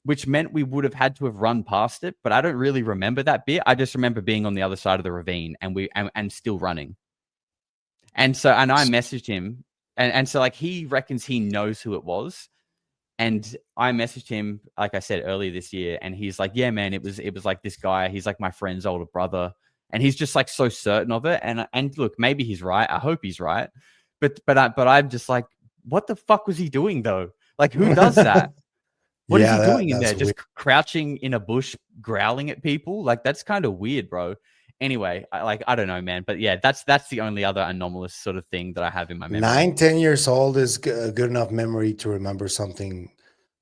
which meant we would have had to have run past it. But I don't really remember that bit. I just remember being on the other side of the ravine and still running. And so, and I messaged him, and so like he reckons he knows who it was. And I messaged him, like I said, earlier this year, and he's like, yeah, man, it was like this guy. He's like my friend's older brother. And he's just like so certain of it. And look, maybe he's right. I hope he's right. But I'm just like, what the fuck was he doing though? Like, who does that? What is he doing in there? Just crouching in a bush, growling at people? Like, that's kind of weird, bro. Anyway, I don't know, man. But yeah, that's the only other anomalous sort of thing that I have in my memory. 9-10 years old is a good enough memory to remember something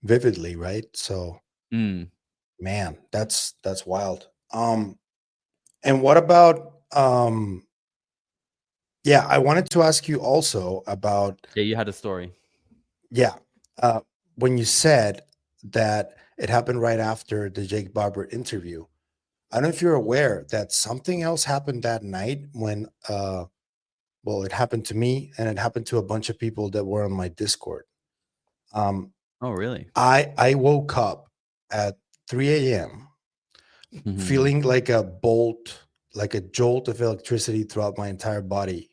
vividly, right? So, man, that's wild. And what about yeah, I wanted to ask you also about, yeah, you had a story. Yeah, when you said that it happened right after the Jake Barber interview. I don't know if you're aware that something else happened that night when well, it happened to me, and it happened to a bunch of people that were on my Discord. Oh, really? I woke up at 3 a.m. feeling like a jolt of electricity throughout my entire body.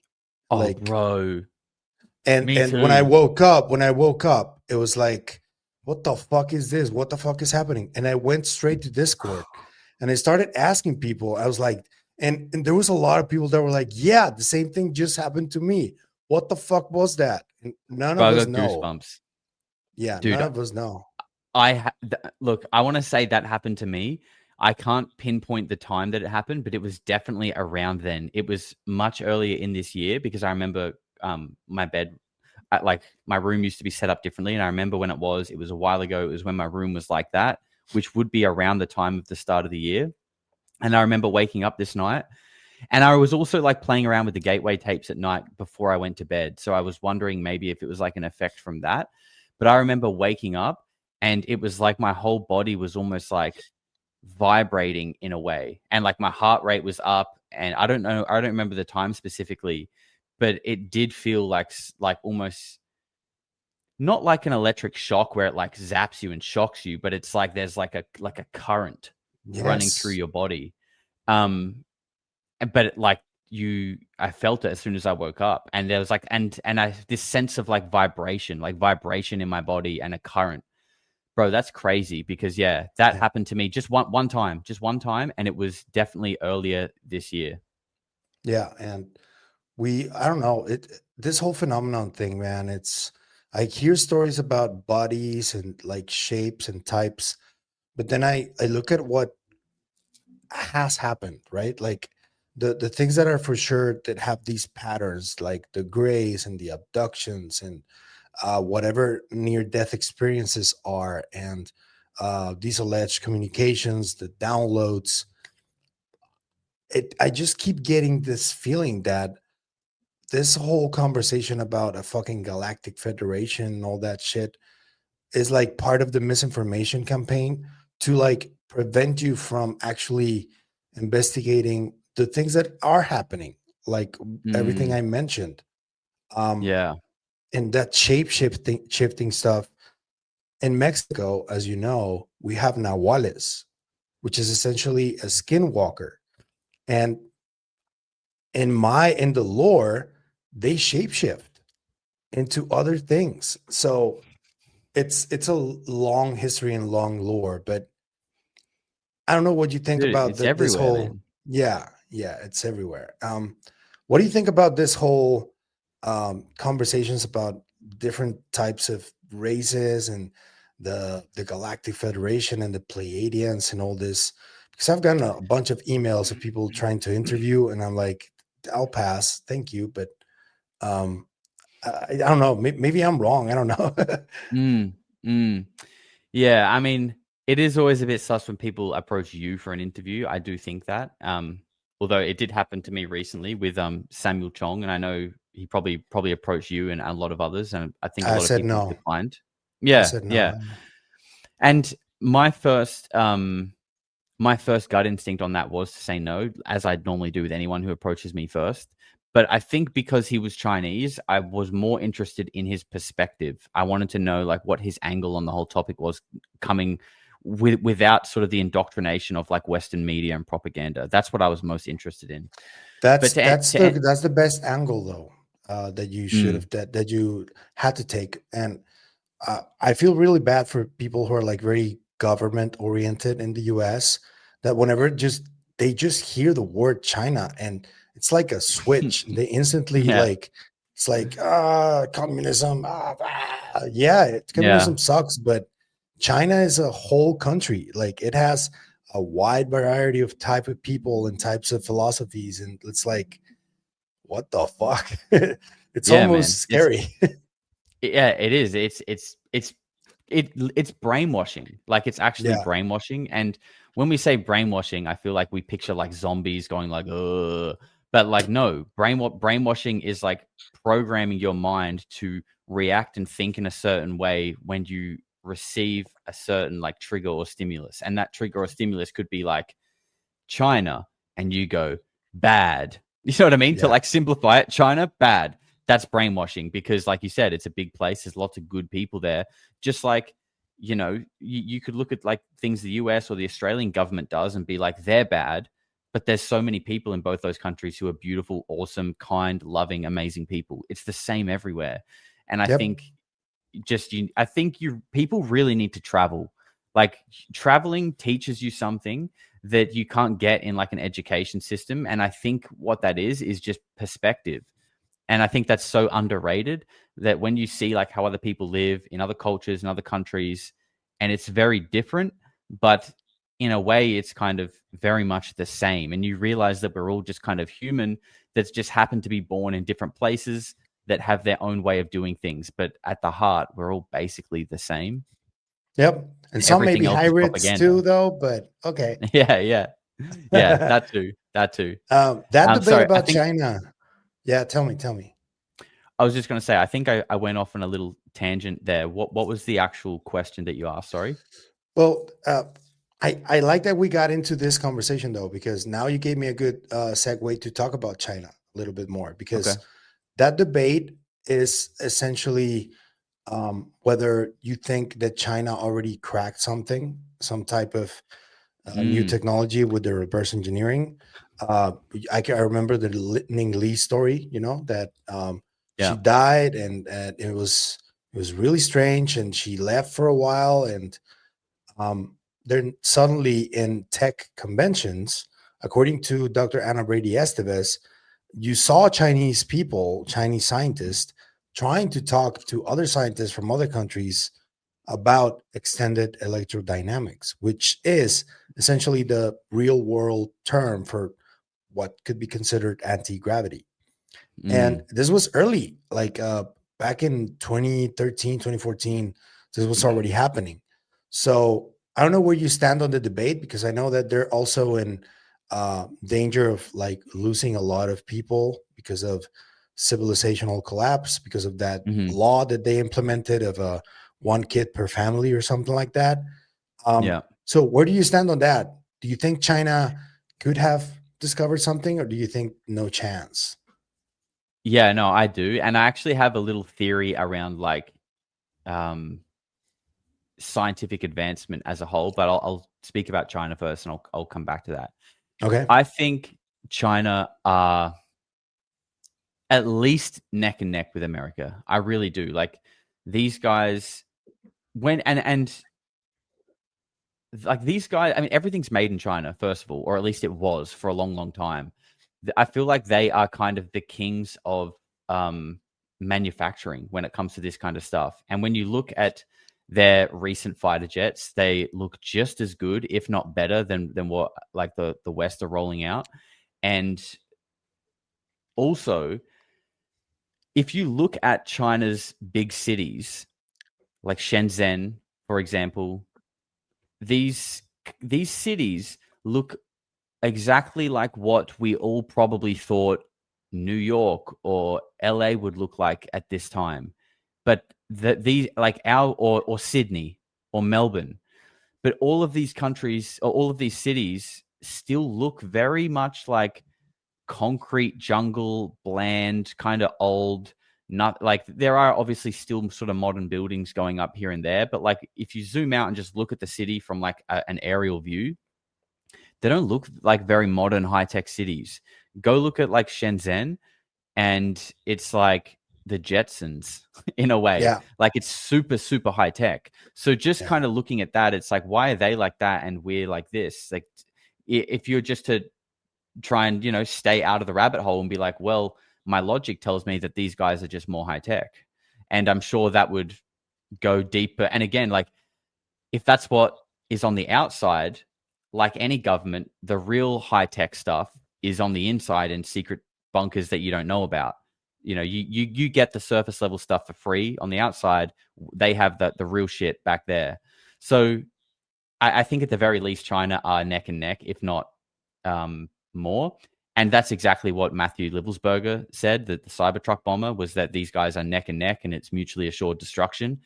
Oh, like, bro. And when I woke up, it was like, what the fuck is this? What the fuck is happening? And I went straight to Discord and I started asking people. I was like, and there was a lot of people that were like, yeah, the same thing just happened to me. What the fuck was that? And none of us know. Goosebumps. Yeah, dude, none of us know. Look, I want to say that happened to me. I can't pinpoint the time that it happened, but it was definitely around then. It was much earlier in this year because I remember my bed, like my room used to be set up differently. And I remember when it was a while ago. It was when my room was like that, which would be around the time of the start of the year. And I remember waking up this night, and I was also like playing around with the gateway tapes at night before I went to bed. So I was wondering maybe if it was like an effect from that. But I remember waking up and it was like my whole body was almost like vibrating in a way. And like my heart rate was up. And I don't know, I don't remember the time specifically, but it did feel like almost not like an electric shock where it like zaps you and shocks you, but it's like there's like a current running through Yes. your body. Um, but I felt it as soon as I woke up, and there was like, and I this sense of like vibration in my body and a current, bro. That's crazy because yeah, that Yeah. happened to me just one time, and it was definitely earlier this year. Yeah. And I don't know, this whole phenomenon thing, man, I hear stories about bodies and like shapes and types, but then I look at what has happened, right? Like the things that are for sure that have these patterns, like the grays and the abductions and whatever near death experiences are, and these alleged communications, the downloads. I just keep getting this feeling that this whole conversation about a fucking galactic federation and all that shit is like part of the misinformation campaign to like prevent you from actually investigating the things that are happening, like everything Mm, I mentioned. Um, yeah. and that shifting stuff in Mexico, as you know, we have nahuales, which is essentially a skinwalker. And in the lore, they shapeshift into other things. So it's a long history and long lore, but I don't know what you think Dude, about it's this everywhere, whole. man. Yeah, yeah, it's everywhere. What do you think about this whole conversations about different types of races and the Galactic Federation and the Pleiadians and all this? Because I've gotten a bunch of emails of people trying to interview, and I'm like, I'll pass, thank you, but um, I don't know. Maybe I'm wrong. I don't know. Mm, mm. Yeah, I mean, it is always a bit sus when people approach you for an interview. I do think that. Although it did happen to me recently with Samuel Chong, and I know he probably approached you and a lot of others, and I think a I lot of said people no. declined. I Yeah, said yeah. no. And my first gut instinct on that was to say no, as I'd normally do with anyone who approaches me first. But I think because he was Chinese, I was more interested in his perspective. I wanted to know like what his angle on the whole topic was, coming without sort of the indoctrination of like Western media and propaganda. That's what I was most interested in. But That's the best angle though, that you should mm, have that you had to take. And I feel really bad for people who are like very government oriented in the US, that whenever just they just hear the word China and it's like a switch. They instantly yeah, like, it's like communism. Yeah, yeah, communism sucks, but China is a whole country. Like it has a wide variety of type of people and types of philosophies, and it's like, what the fuck? It's yeah, almost man. scary. Yeah, it is. It's brainwashing. Like it's actually Yeah, brainwashing. And when we say brainwashing, I feel like we picture like zombies going like, ugh. But like no, brainwashing is like programming your mind to react and think in a certain way when you receive a certain like trigger or stimulus. And that trigger or stimulus could be like China, and you go bad. You know what I mean? To yeah, like simplify it, China, bad. That's brainwashing because, like you said, it's a big place. There's lots of good people there. Just like, you could look at like things the US or the Australian government does and be like, they're bad. But there's so many people in both those countries who are beautiful, awesome, kind, loving, amazing people. It's the same everywhere. And I yep, think I think people really need to travel. Like traveling teaches you something that you can't get in like an education system. And I think what that is just perspective. And I think that's so underrated, that when you see like how other people live in other cultures and other countries, and it's very different, but in a way, it's kind of very much the same. And you realize that we're all just kind of human that's just happened to be born in different places that have their own way of doing things. But at the heart, we're all basically the same. Yep. And some may Everything be else is hybrids propaganda. too, though, but okay. Yeah, yeah. Yeah, that too. That too. That debate Sorry, about China. Yeah, tell me. I was just going to say, I think I went off on a little tangent there. What was the actual question that you asked? Sorry. Well, I like that we got into this conversation though, because now you gave me a good segue to talk about China a little bit more, because Okay. that debate is essentially whether you think that China already cracked something, some type of new technology with the reverse engineering. I remember the Ning Lee story, that she Yeah. died, and it was really strange, and she left for a while, and then suddenly in tech conventions, according to Dr. Anna Brady Estevez, you saw Chinese people, Chinese scientists, trying to talk to other scientists from other countries about extended electrodynamics, which is essentially the real world term for what could be considered anti-gravity. And this was early, like back in 2013, 2014, this was already happening. So I don't know where you stand on the debate, because I know that they're also in danger of like losing a lot of people because of civilizational collapse, because of that Mm-hmm. law that they implemented of one kid per family or something like that. Yeah. So where do you stand on that? Do you think China could have discovered something, or do you think no chance? Yeah, no, I do. And I actually have a little theory around like um scientific advancement as a whole, but I'll speak about China first and I'll come back to that. Okay. I think China are at least neck and neck with America. I really do. Like these guys when and like these guys, I mean, everything's made in China, first of all, or at least it was for a long, long time. I feel like they are kind of the kings of manufacturing when it comes to this kind of stuff. And when you look at their recent fighter jets, they look just as good, if not better, than what like the West are rolling out. And also, if you look at China's big cities, like Shenzhen, for example, these cities look exactly like what we all probably thought New York or LA would look like at this time. But these like our or Sydney or Melbourne, but all of these countries or all of these cities still look very much like concrete jungle, bland, kind of old. Not like there are obviously still sort of modern buildings going up here and there, but like if you zoom out and just look at the city from like an aerial view, they don't look like very modern high tech cities. Go look at like Shenzhen, and it's like the Jetsons in a way. Yeah. Like it's super, super high tech. So just Yeah. kind of looking at that, it's like, why are they like that and we're like this? Like if you're just to try and, stay out of the rabbit hole and be like, well, my logic tells me that these guys are just more high tech. And I'm sure that would go deeper. And again, like if that's what is on the outside, like any government, the real high tech stuff is on the inside in secret bunkers that you don't know about. You get the surface level stuff for free on the outside. They have the real shit back there. So I think at the very least, China are neck and neck, if not more. And that's exactly what Matthew Livelsberger said, that the Cybertruck bomber was that these guys are neck and neck and it's mutually assured destruction.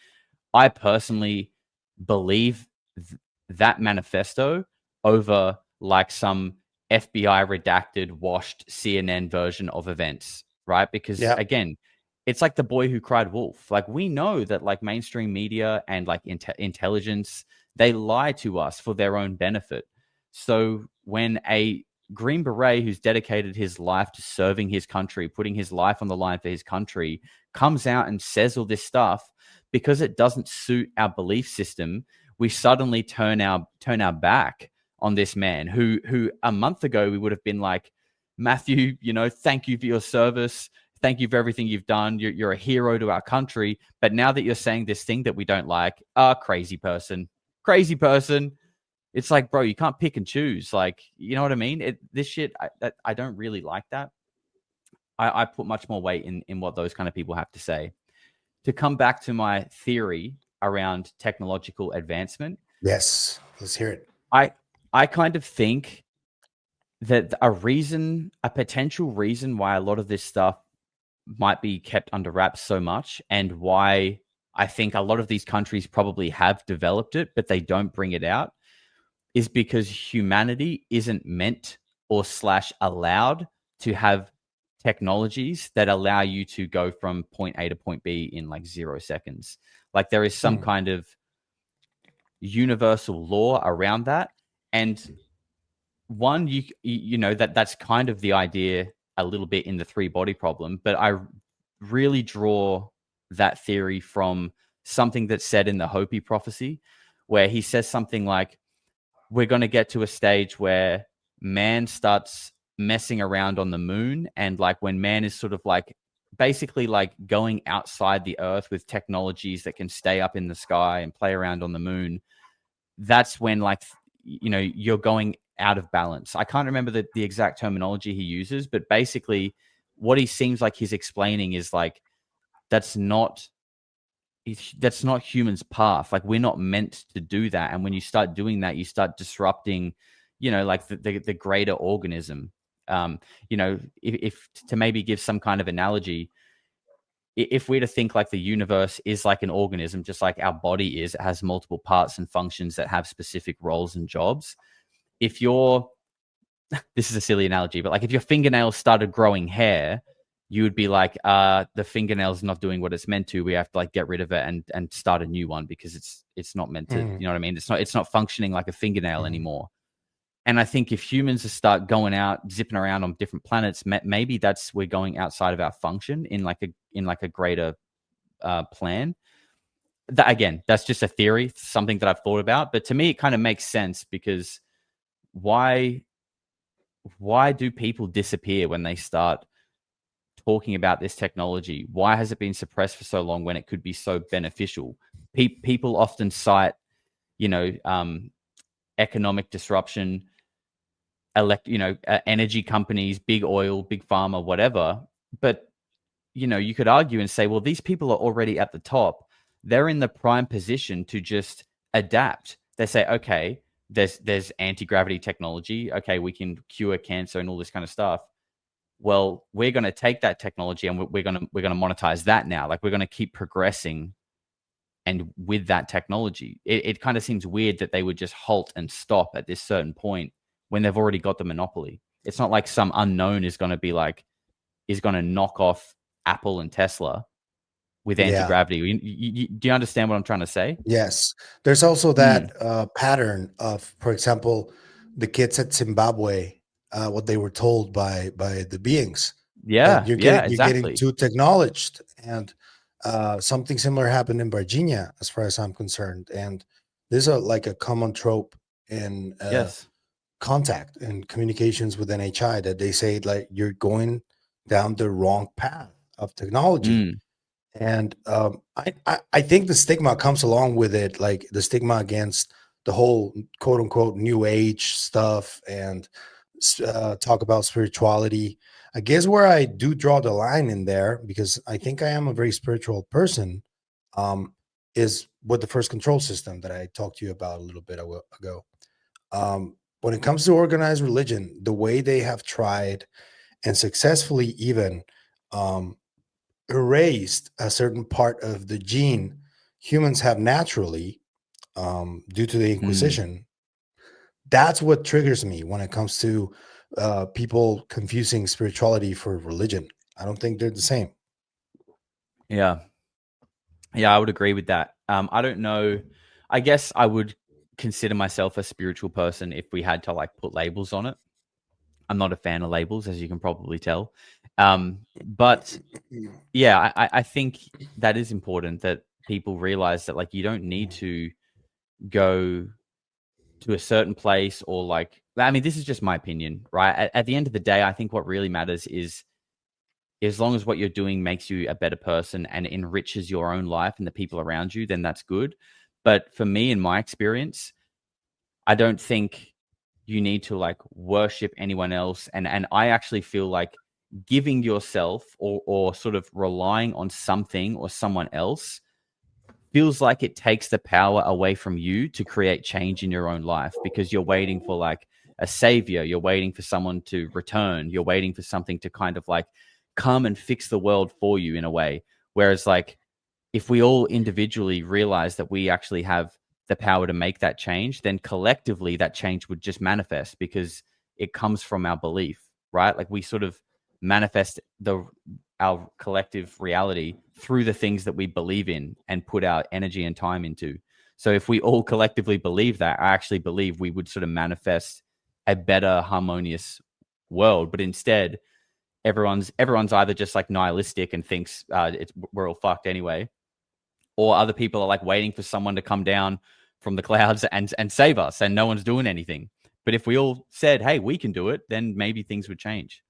I personally believe that manifesto over like some FBI redacted, washed CNN version of events, right? Because Yeah. again, it's like the boy who cried wolf. Like we know that like mainstream media and like intelligence, they lie to us for their own benefit. So when a Green Beret who's dedicated his life to serving his country, putting his life on the line for his country, comes out and says all this stuff, because it doesn't suit our belief system, we suddenly turn our back on this man who a month ago we would have been like, Matthew, thank you for your service. Thank you for everything you've done. You're a hero to our country. But now that you're saying this thing that we don't like, crazy person. It's like, bro, you can't pick and choose. Like, you know what I mean? This shit, I don't really like that. I put much more weight in what those kind of people have to say. To come back to my theory around technological advancement, Yes, let's hear it. I kind of think that a potential reason why a lot of this stuff might be kept under wraps so much, and why I think a lot of these countries probably have developed it, but they don't bring it out, is because humanity isn't meant or / allowed to have technologies that allow you to go from point A to point B in like 0 seconds. Like there is some kind of universal law around that. And one, you know, that's kind of the idea a little bit in the 3-body problem, but I really draw that theory from something that's said in the Hopi prophecy, where he says something like, we're going to get to a stage where man starts messing around on the moon. And like when man is sort of like basically like going outside the earth with technologies that can stay up in the sky and play around on the moon, that's when, like, you know, you're going out of balance. I can't remember the exact terminology he uses, but basically what he seems like he's explaining is like, that's not humans' path. Like we're not meant to do that. And when you start doing that, you start disrupting, you know, like the greater organism. You know, if to maybe give some kind of analogy, if we're to think like the universe is like an organism, just like our body is, it has multiple parts and functions that have specific roles and jobs. If you're, this is a silly analogy, but like if your fingernails started growing hair, you would be like, the fingernail's not doing what it's meant to. We have to like get rid of it and start a new one because it's not meant to, you know what I mean? It's not functioning like a fingernail anymore. And I think if humans start going out, zipping around on different planets, maybe we're going outside of our function in like a greater plan. That, again, that's just a theory, something that I've thought about. But to me, it kind of makes sense, because why do people disappear when they start talking about this technology? Why has it been suppressed for so long when it could be so beneficial? People often cite, you know, economic disruption, energy companies, big oil, big pharma, whatever. But, you know, you could argue and say, well, these people are already at the top. They're in the prime position to just adapt. They say, okay, there's anti-gravity technology. Okay, we can cure cancer and all this kind of stuff. Well, we're going to take that technology and we're going to monetize that now. Like we're going to keep progressing. And with that technology, it kind of seems weird that they would just halt and stop at this certain point when they've already got the monopoly. It's not like some unknown is going to knock off Apple and Tesla with anti-gravity. Do you understand what I'm trying to say? Yes. There's also that pattern of, for example, the kids at Zimbabwe, what they were told by the beings. Yeah, You're getting too technologed. And something similar happened in Virginia, as far as I'm concerned. And this is like a common trope in contact and communications with NHI, that they say like you're going down the wrong path of technology. And I think the stigma comes along with it, like the stigma against the whole quote unquote new age stuff and talk about spirituality. I guess where I do draw the line in there, because I think I am a very spiritual person, is with the first control system that I talked to you about a little bit ago. When it comes to organized religion, the way they have tried and successfully even erased a certain part of the gene humans have naturally, due to the Inquisition. That's what triggers me when it comes to people confusing spirituality for religion. I don't think they're the same. Yeah, I would agree with that. I don't know. I guess I would consider myself a spiritual person if we had to like put labels on it. I'm not a fan of labels, as you can probably tell. But yeah, I think that is important, that people realize that like you don't need to go to a certain place, or like, I mean, this is just my opinion, right? At the end of the day, I think what really matters is, as long as what you're doing makes you a better person and enriches your own life and the people around you, then that's good. But for me, in my experience, I don't think you need to like worship anyone else. And I actually feel like giving yourself or sort of relying on something or someone else feels like it takes the power away from you to create change in your own life, because you're waiting for like a savior, you're waiting for someone to return, you're waiting for something to kind of like come and fix the world for you in a way. Whereas like if we all individually realize that we actually have the power to make that change, then collectively that change would just manifest because it comes from our belief, right? Like we sort of manifest our collective reality through the things that we believe in and put our energy and time into. So if we all collectively believe that, I actually believe we would sort of manifest a better, harmonious world. But instead, everyone's either just like nihilistic and thinks we're all fucked anyway, or other people are like waiting for someone to come down from the clouds and save us, and no one's doing anything. But if we all said, hey, we can do it, then maybe things would change.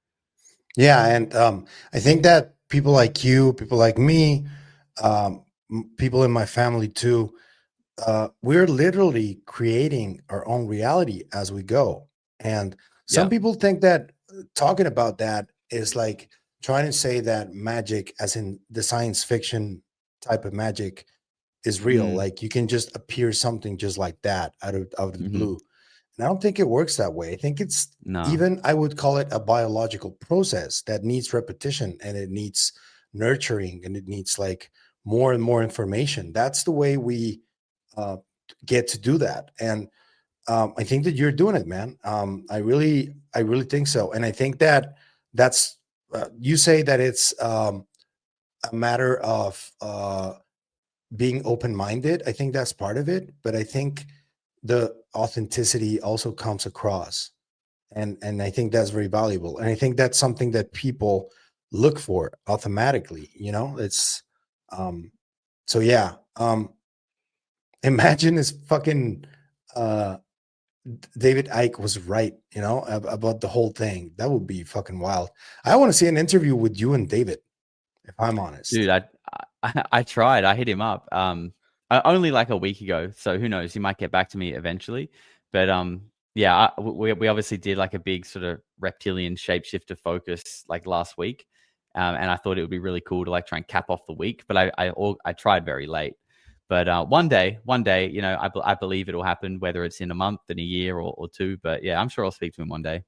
Yeah, and I think that people like you, people like me, people in my family too, we're literally creating our own reality as we go. And some Yeah. people think that talking about that is like trying to say that magic, as in the science fiction type of magic, is real. Like you can just appear something just like that out of the blue. And I don't think it works that way. I think it's even, I would call it a biological process that needs repetition, and it needs nurturing, and it needs like more and more information. That's the way we get to do that. And I think that you're doing it, man. I really think so. And I think that that's, you say that it's a matter of being open-minded. I think that's part of it, but I think the authenticity also comes across, and I think that's very valuable, and I think that's something that people look for automatically. It's so yeah. Imagine this fucking David Icke was right, about the whole thing. That would be fucking wild. I want to see an interview with you and David, if I'm honest. Dude, I tried. I hit him up only like a week ago, so who knows? He might get back to me eventually. But yeah, we obviously did like a big sort of reptilian shapeshifter focus like last week, and I thought it would be really cool to like try and cap off the week. But I tried very late. But one day, I believe it'll happen, whether it's in a month, in a year, or two. But yeah, I'm sure I'll speak to him one day.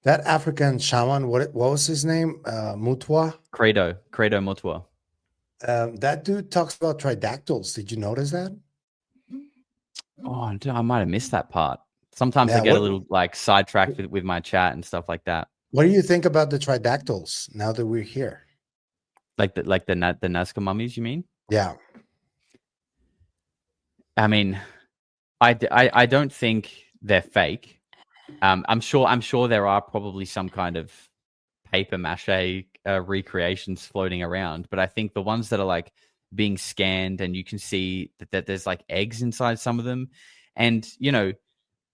That African shaman, what was his name? Mutwa? Credo Mutwa. That dude talks about tridactyls. Did you notice that? Oh, dude, I might have missed that part. Sometimes I get a little like sidetracked with my chat and stuff like that. What do you think about the tridactyls now that we're here? Like the Nazca mummies, you mean? Yeah. I mean, I don't think they're fake. I'm sure there are probably some kind of paper mache recreations floating around, but I think the ones that are like being scanned and you can see that there's like eggs inside some of them, and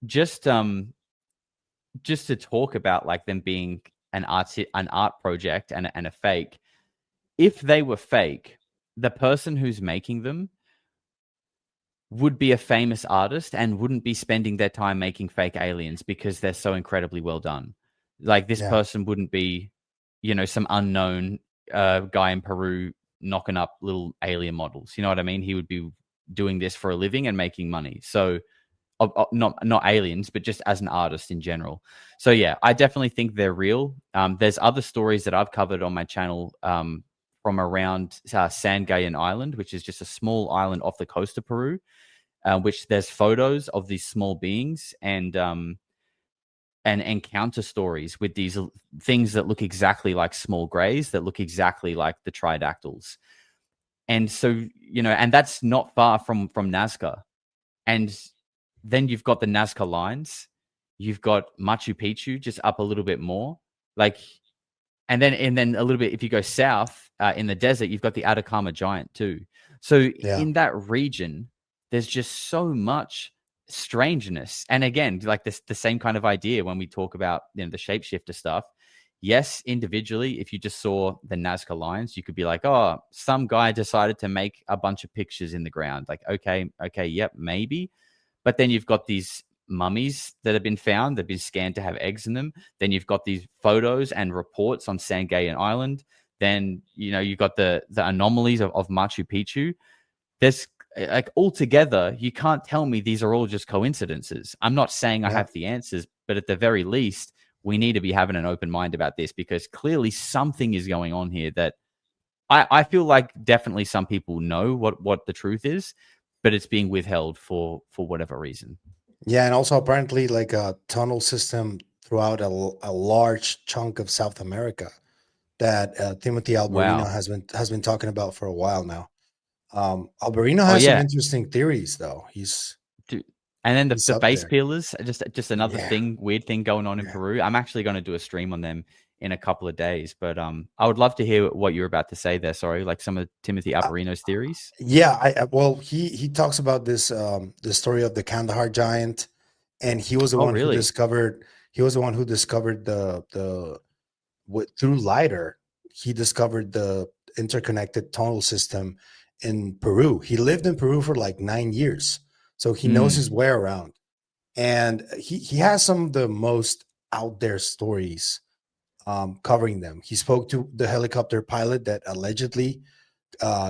just to talk about like them being an art project and a fake. If they were fake, the person who's making them would be a famous artist and wouldn't be spending their time making fake aliens because they're so incredibly well done. Like this person wouldn't be, some unknown guy in Peru knocking up little alien models. You know what I mean? He would be doing this for a living and making money. So not aliens, but just as an artist in general. So yeah, I definitely think they're real. There's other stories that I've covered on my channel from around Sangayan Island, which is just a small island off the coast of Peru, which there's photos of these small beings and encounter stories with these things that look exactly like small greys, that look exactly like the tridactyls. And so, and that's not far from Nazca. And then you've got the Nazca lines. You've got Machu Picchu just up a little bit more. And then a little bit, if you go south in the desert, you've got the Atacama Giant too. So in that region, there's just so much strangeness. And again, like the same kind of idea when we talk about the shapeshifter stuff. Yes, individually, if you just saw the Nazca lines, you could be like, oh, some guy decided to make a bunch of pictures in the ground. Like, okay, yep, maybe. But then you've got these mummies that have been found that have been scanned to have eggs in them. Then you've got these photos and reports on Sangayan Island. Then, you've got the anomalies of Machu Picchu. There's like altogether, you can't tell me these are all just coincidences. I'm not saying I have the answers, but at the very least, we need to be having an open mind about this, because clearly something is going on here that I feel like definitely some people know what the truth is, but it's being withheld for whatever reason. Yeah, and also apparently like a tunnel system throughout a large chunk of South America that Timothy Alberino Wow. has been talking about for a while now. Alberino has some interesting theories, though. And then the face there. peelers, just another weird thing going on in Peru. I'm actually going to do a stream on them in a couple of days, but I would love to hear what you're about to say there. Sorry, like some of Timothy Alberino's theories. Yeah, well, he talks about this the story of the Kandahar giant, and he was the one who discovered. He was the one who discovered through LiDAR. He discovered the interconnected tunnel system in Peru. He lived in Peru for like 9 years, so he knows his way around, and he has some of the most out there stories covering them. He spoke to the helicopter pilot that allegedly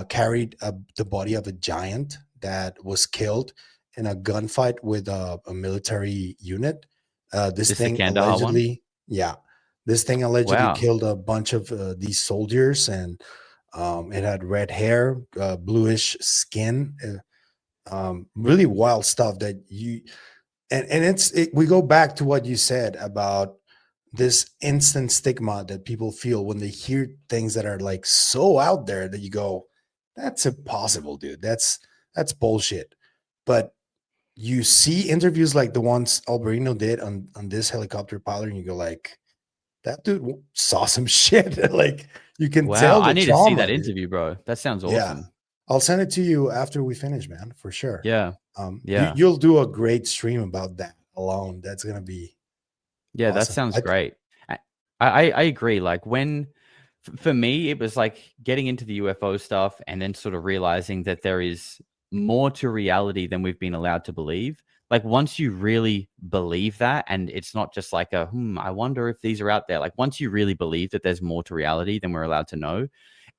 carried the body of a giant that was killed in a gunfight with a military unit. This thing allegedly, this thing allegedly killed a bunch of these soldiers, and it had red hair, bluish skin, really wild stuff that we go back to what you said about this instant stigma that people feel when they hear things that are like so out there that you go, that's impossible, dude. That's bullshit. But you see interviews like the ones Alberino did on this helicopter pilot, and you go like, that dude saw some shit. Like, you can tell the I need trauma, to see that interview, bro. That sounds awesome. Yeah. I'll send it to you after we finish, man, for sure. Yeah. You'll do a great stream about that alone. That's going to be awesome. That sounds great. I agree. Like, for me, it was like getting into the UFO stuff and then sort of realizing that there is more to reality than we've been allowed to believe. Like, once you really believe that, and it's not just like I wonder if these are out there. Like, once you really believe that there's more to reality than we're allowed to know,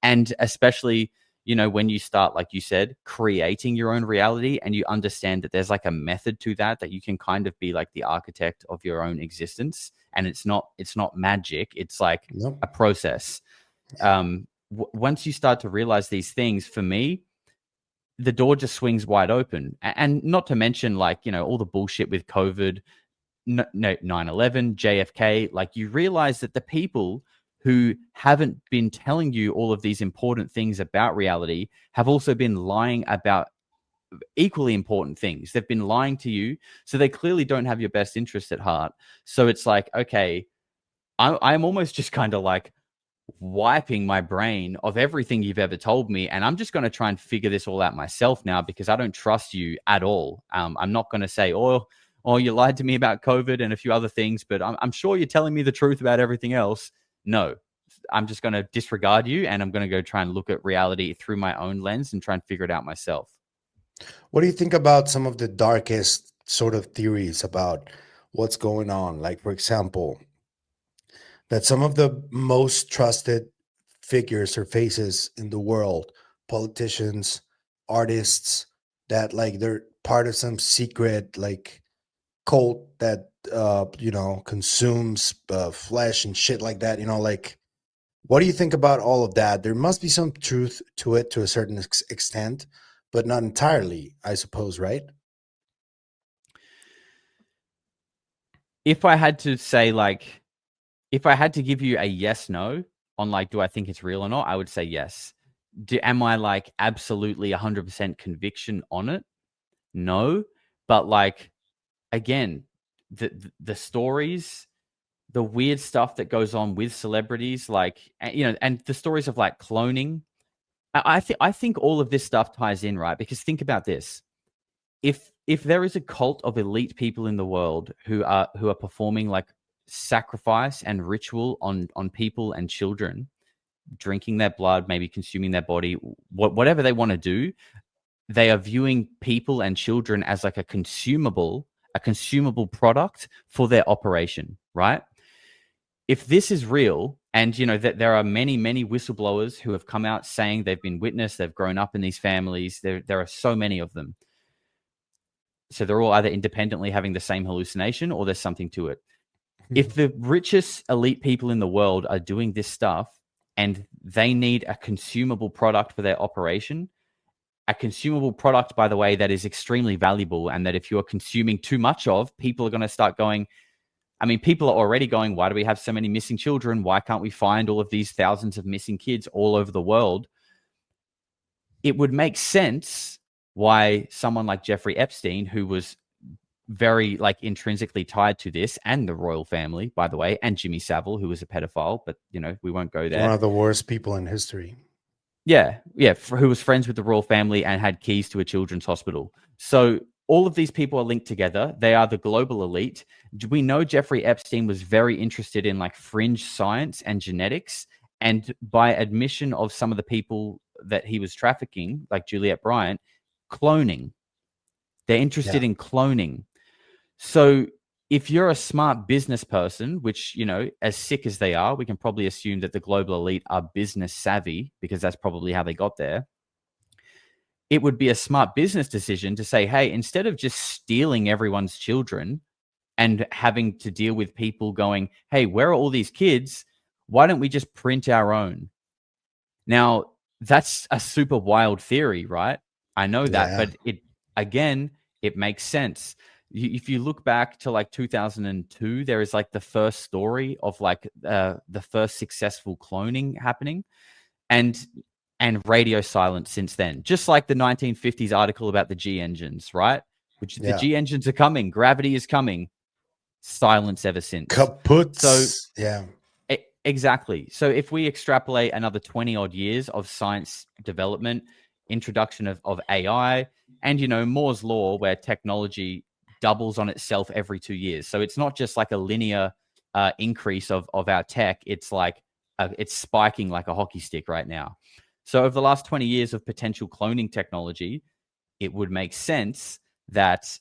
and especially, when you start, like you said, creating your own reality, and you understand that there's like a method to that you can kind of be like the architect of your own existence, and it's not magic. It's like a process. Once you start to realize these things, for me, the door just swings wide open. And not to mention, like, all the bullshit with COVID, 9/11, JFK, like, you realize that the people who haven't been telling you all of these important things about reality have also been lying about equally important things. They've been lying to you, so they clearly don't have your best interest at heart. So it's like, okay, I'm almost just kind of like wiping my brain of everything you've ever told me, and I'm just going to try and figure this all out myself now, because I don't trust you at all. I'm not going to say, oh, you lied to me about COVID and a few other things, but I'm sure you're telling me the truth about everything else. No, I'm just going to disregard you, and I'm going to go try and look at reality through my own lens and try and figure it out myself. What do you think about some of the darkest sort of theories about what's going on? Like, for example, that some of the most trusted figures or faces in the world, politicians, artists, that like they're part of some secret like cult that consumes flesh and shit like that, like, what do you think about all of that? There must be some truth to it to a certain extent, but not entirely, I suppose, right? If I had to say, like, if I had to give you a yes, no on like, do I think it's real or not? I would say yes. Am I like absolutely 100% conviction on it? No. But like, again, the stories, the weird stuff that goes on with celebrities, like, and the stories of like cloning, I think all of this stuff ties in, right? Because think about this. If there is a cult of elite people in the world who are performing like sacrifice and ritual on people and children, drinking their blood, maybe consuming their body, whatever they want to do, they are viewing people and children as like a consumable, a consumable product for their operation, right? If this is real, and that there are many, many whistleblowers who have come out saying they've been witnessed, they've grown up in these families, there are so many of them. So they're all either independently having the same hallucination or there's something to it. If the richest elite people in the world are doing this stuff and they need a consumable product for their operation, a consumable product, by the way, that is extremely valuable, and that if you're consuming too much of, people are going to start going, people are already going, why do we have so many missing children? Why can't we find all of these thousands of missing kids all over the world? It would make sense why someone like Jeffrey Epstein, who was very intrinsically tied to this, and the royal family, by the way, and Jimmy Savile, who was a pedophile, but we won't go there. One of the worst people in history. Yeah, who was friends with the royal family and had keys to a children's hospital. So all of these people are linked together. They are the global elite. We know Jeffrey Epstein was very interested in fringe science and genetics. And by admission of some of the people that he was trafficking, like Juliette Bryant, cloning. They're interested in cloning. So if you're a smart business person, which, as sick as they are, we can probably assume that the global elite are business savvy, because that's probably how they got there. It would be a smart business decision to say, hey, instead of just stealing everyone's children and having to deal with people going, hey, where are all these kids? Why don't we just print our own? Now, that's a super wild theory, right? I know that, but it makes sense. If you look back to 2002, there is the first story of the first successful cloning happening, and radio silence since then. Just like the 1950s article about the G engines, right? The G engines are coming, gravity is coming. Silence ever since. Kaput. So exactly. So if we extrapolate another 20 odd years of science development, introduction of AI, and Moore's law, where technology doubles on itself every 2 years. So it's not just a linear increase of our tech. It's it's spiking like a hockey stick right now. So over the last 20 years of potential cloning technology, it would make sense that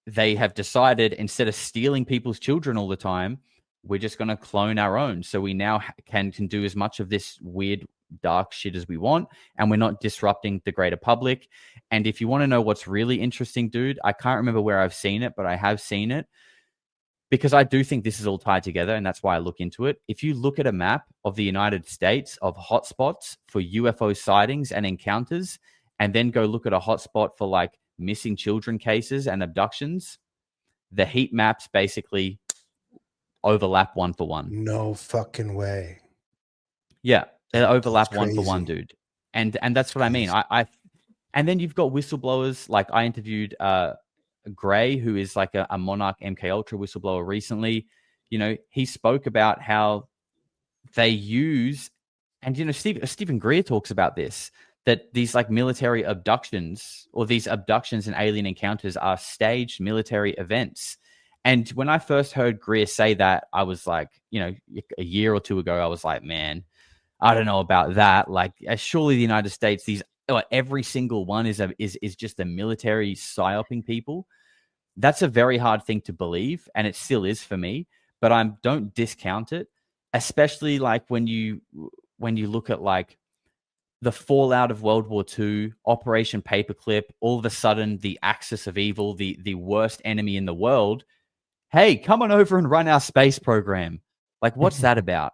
they have decided, instead of stealing people's children all the time, we're just going to clone our own. So we now can do as much of this weird, dark shit as we want, and we're not disrupting the greater public. And if you want to know what's really interesting, dude, I can't remember where I've seen it, but I have seen it, because I do think this is all tied together, and that's why I look into it. If you look at a map of the United States of hotspots for UFO sightings and encounters, and then go look at a hotspot for missing children cases and abductions, the heat maps basically overlap one for one. No fucking way. Yeah, they overlap one for one, dude. And that's what I mean. And then you've got whistleblowers. I interviewed Gray, who is a Monarch MK Ultra whistleblower recently. He spoke about how they use, and Stephen Greer talks about this, that these military abductions, or these abductions and alien encounters, are staged military events. And when I first heard Greer say that, I was a year or two ago, I was like, man, I don't know about that. Surely the United States, every single one is just the military psyoping people. That's a very hard thing to believe, and it still is for me. But I don't discount it, especially when you look at the fallout of World War II, Operation Paperclip. All of a sudden, the axis of evil, the worst enemy in the world. Hey, come on over and run our space program. What's that about?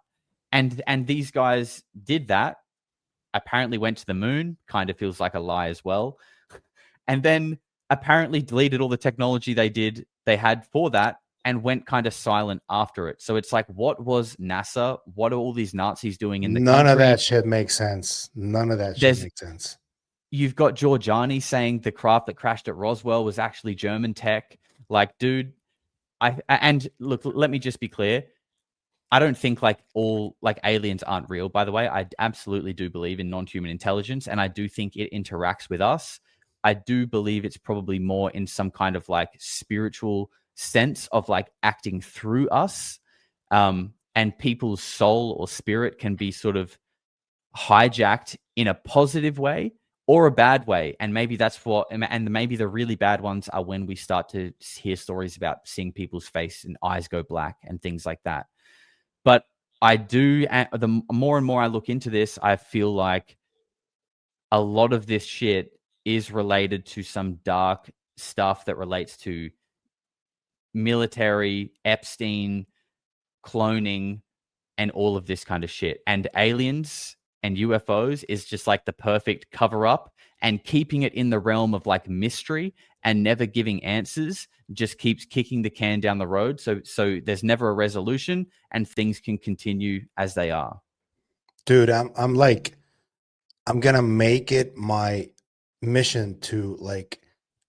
And these guys did that. Apparently went to the moon. Kind of feels like a lie as well. And then apparently deleted all the technology they had for that, and went kind of silent after it. So it's what was NASA? What are all these Nazis doing in the country? None of that shit makes sense. None of that shit makes sense. You've got Giorgiani saying the craft that crashed at Roswell was actually German tech. Dude, and look, let me just be clear. I don't think all aliens aren't real, by the way. I absolutely do believe in non-human intelligence, and I do think it interacts with us. I do believe it's probably more in some kind of spiritual sense of acting through us. And people's soul or spirit can be sort of hijacked in a positive way or a bad way. And maybe that's what, and maybe the really bad ones are when we start to hear stories about seeing people's face and eyes go black and things like that. But I do, the more and more I look into this, I feel like a lot of this shit is related to some dark stuff that relates to military, Epstein, cloning, and all of this kind of shit. And aliens and UFOs is just like the perfect cover up, and keeping it in the realm of like mystery and never giving answers just keeps kicking the can down the road. So there's never a resolution and things can continue as they are. Dude, I'm like, I'm gonna make it my mission to like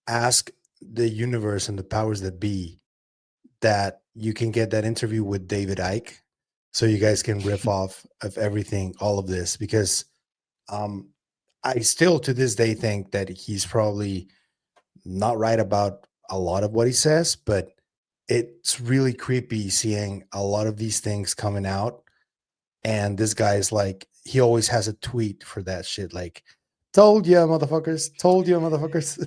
ask the universe and the powers that be that you can get that interview with David Icke, so you guys can riff off of everything, all of this, because I still to this day think that he's probably not right about a lot of what he says, but it's really creepy seeing a lot of these things coming out. And this guy is like, he always has a tweet for that shit, like, told you, motherfuckers, told you, motherfuckers.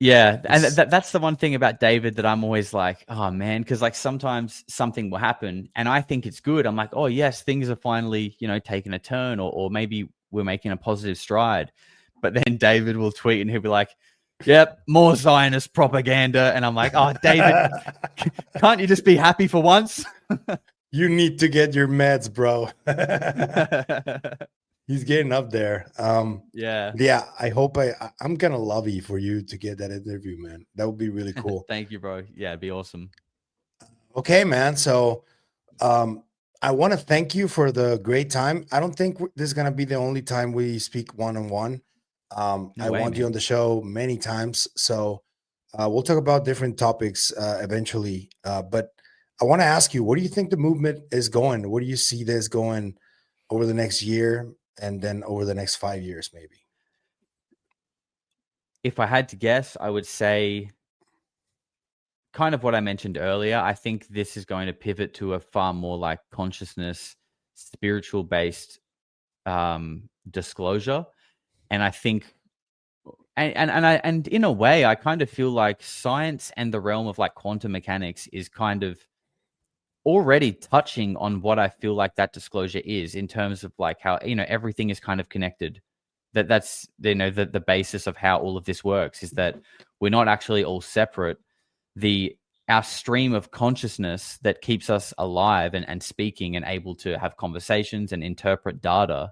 Yeah, and that's the one thing about David that I'm always like, oh man, because like sometimes something will happen and I think it's good. I'm like, oh yes, things are finally, you know, taking a turn, or maybe we're making a positive stride. But then David will tweet and he'll be like, yep, more Zionist propaganda. And I'm like, oh, David, can't you just be happy for once? You need to get your meds, bro. He's getting up there. Yeah. I hope I'm gonna lobby for you to get that interview, man. That would be really cool. Thank you, bro. Yeah, it'd be awesome. Okay, man. So, I want to thank you for the great time. I don't think this is gonna be the only time we speak one-on-one. I want you on the show many times, so we'll talk about different topics eventually. But I want to ask you, where do you think the movement is going? Where do you see this going over the next year, and then over the next 5 years, maybe? If I had to guess, I would say kind of what I mentioned earlier. I think this is going to pivot to a far more like consciousness, spiritual based disclosure. And I think, and in a way, I kind of feel like science and the realm of like quantum mechanics is kind of already touching on what I feel like that disclosure is, in terms of like how, you know, everything is kind of connected. That's, you know, the basis of how all of this works is that we're not actually all separate. Our stream of consciousness that keeps us alive and speaking and able to have conversations and interpret data,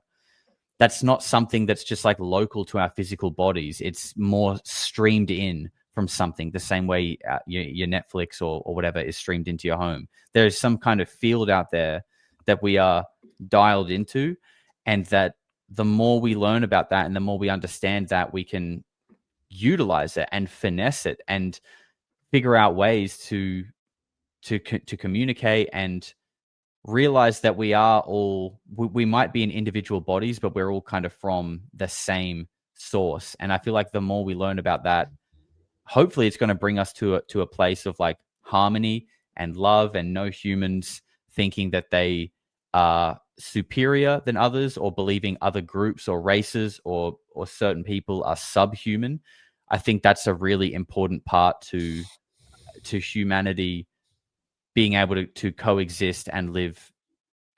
that's not something that's just like local to our physical bodies. It's more streamed in from something, the same way your Netflix or whatever is streamed into your home. There is some kind of field out there that we are dialed into, and that the more we learn about that and the more we understand that, we can utilize it and finesse it and figure out ways to communicate and realize that we are all, we might be in individual bodies, but we're all kind of from the same source. And I feel like the more we learn about that, hopefully it's going to bring us to a place of like harmony and love, and no humans thinking that they are superior than others, or believing other groups or races or certain people are subhuman. I think that's a really important part to humanity being able to coexist and live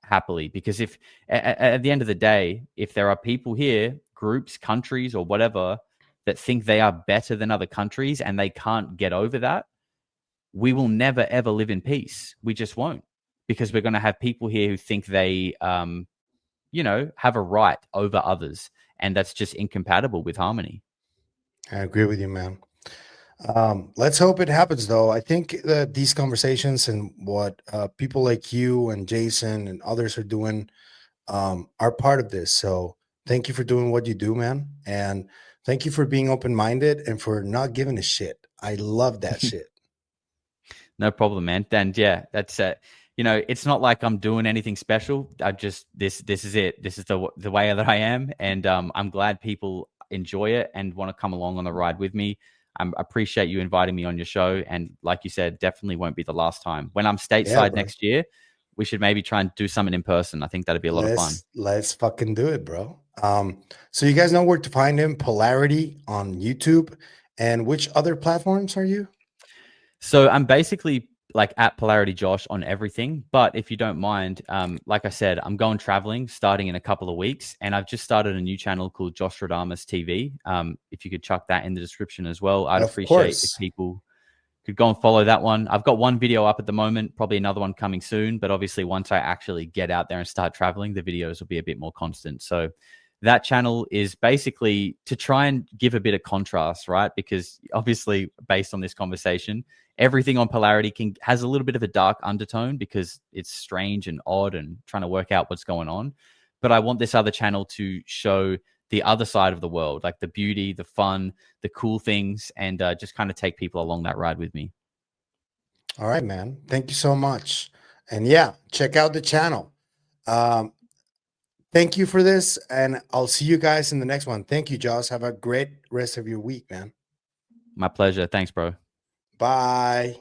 happily. Because if at the end of the day, if there are people here, groups, countries, or whatever, that think they are better than other countries and they can't get over that, we will never ever live in peace. We just won't, because we're going to have people here who think they you know, have a right over others, and that's just incompatible with harmony. I agree with you, man. Let's hope it happens, though. I think that these conversations and what people like you and Jason and others are doing are part of this. So thank you for doing what you do, man. And thank you for being open-minded and for not giving a shit. I love that shit. No problem, man. And yeah, that's you know, it's not like I'm doing anything special. I just, this is it. This is the way that I am. And I'm glad people enjoy it and want to come along on the ride with me. I appreciate you inviting me on your show. And like you said, definitely won't be the last time. When I'm stateside next year, we should maybe try and do something in person. I think that'd be a lot of fun. Let's fucking do it, bro. So you guys know where to find him, Polarity on YouTube. And which other platforms are you? So I'm basically like at Polarity Josh on everything. But if you don't mind, like I said, I'm going traveling starting in a couple of weeks, and I've just started a new channel called Josh Radamas TV. If you could chuck that in the description as well, I'd Of appreciate if course. people could go and follow that one. I've got one video up at the moment, probably another one coming soon. But obviously, once I actually get out there and start traveling, the videos will be a bit more constant. So that channel is basically to try and give a bit of contrast, right? Because obviously, based on this conversation, everything on Polarity has a little bit of a dark undertone because it's strange and odd and trying to work out what's going on. But I want this other channel to show the other side of the world, like the beauty, the fun, the cool things, and just kind of take people along that ride with me. All right, man. Thank you so much. And yeah, check out the channel. Thank you for this, and I'll see you guys in the next one. Thank you, Josh. Have a great rest of your week, man. My pleasure. Thanks, bro. Bye.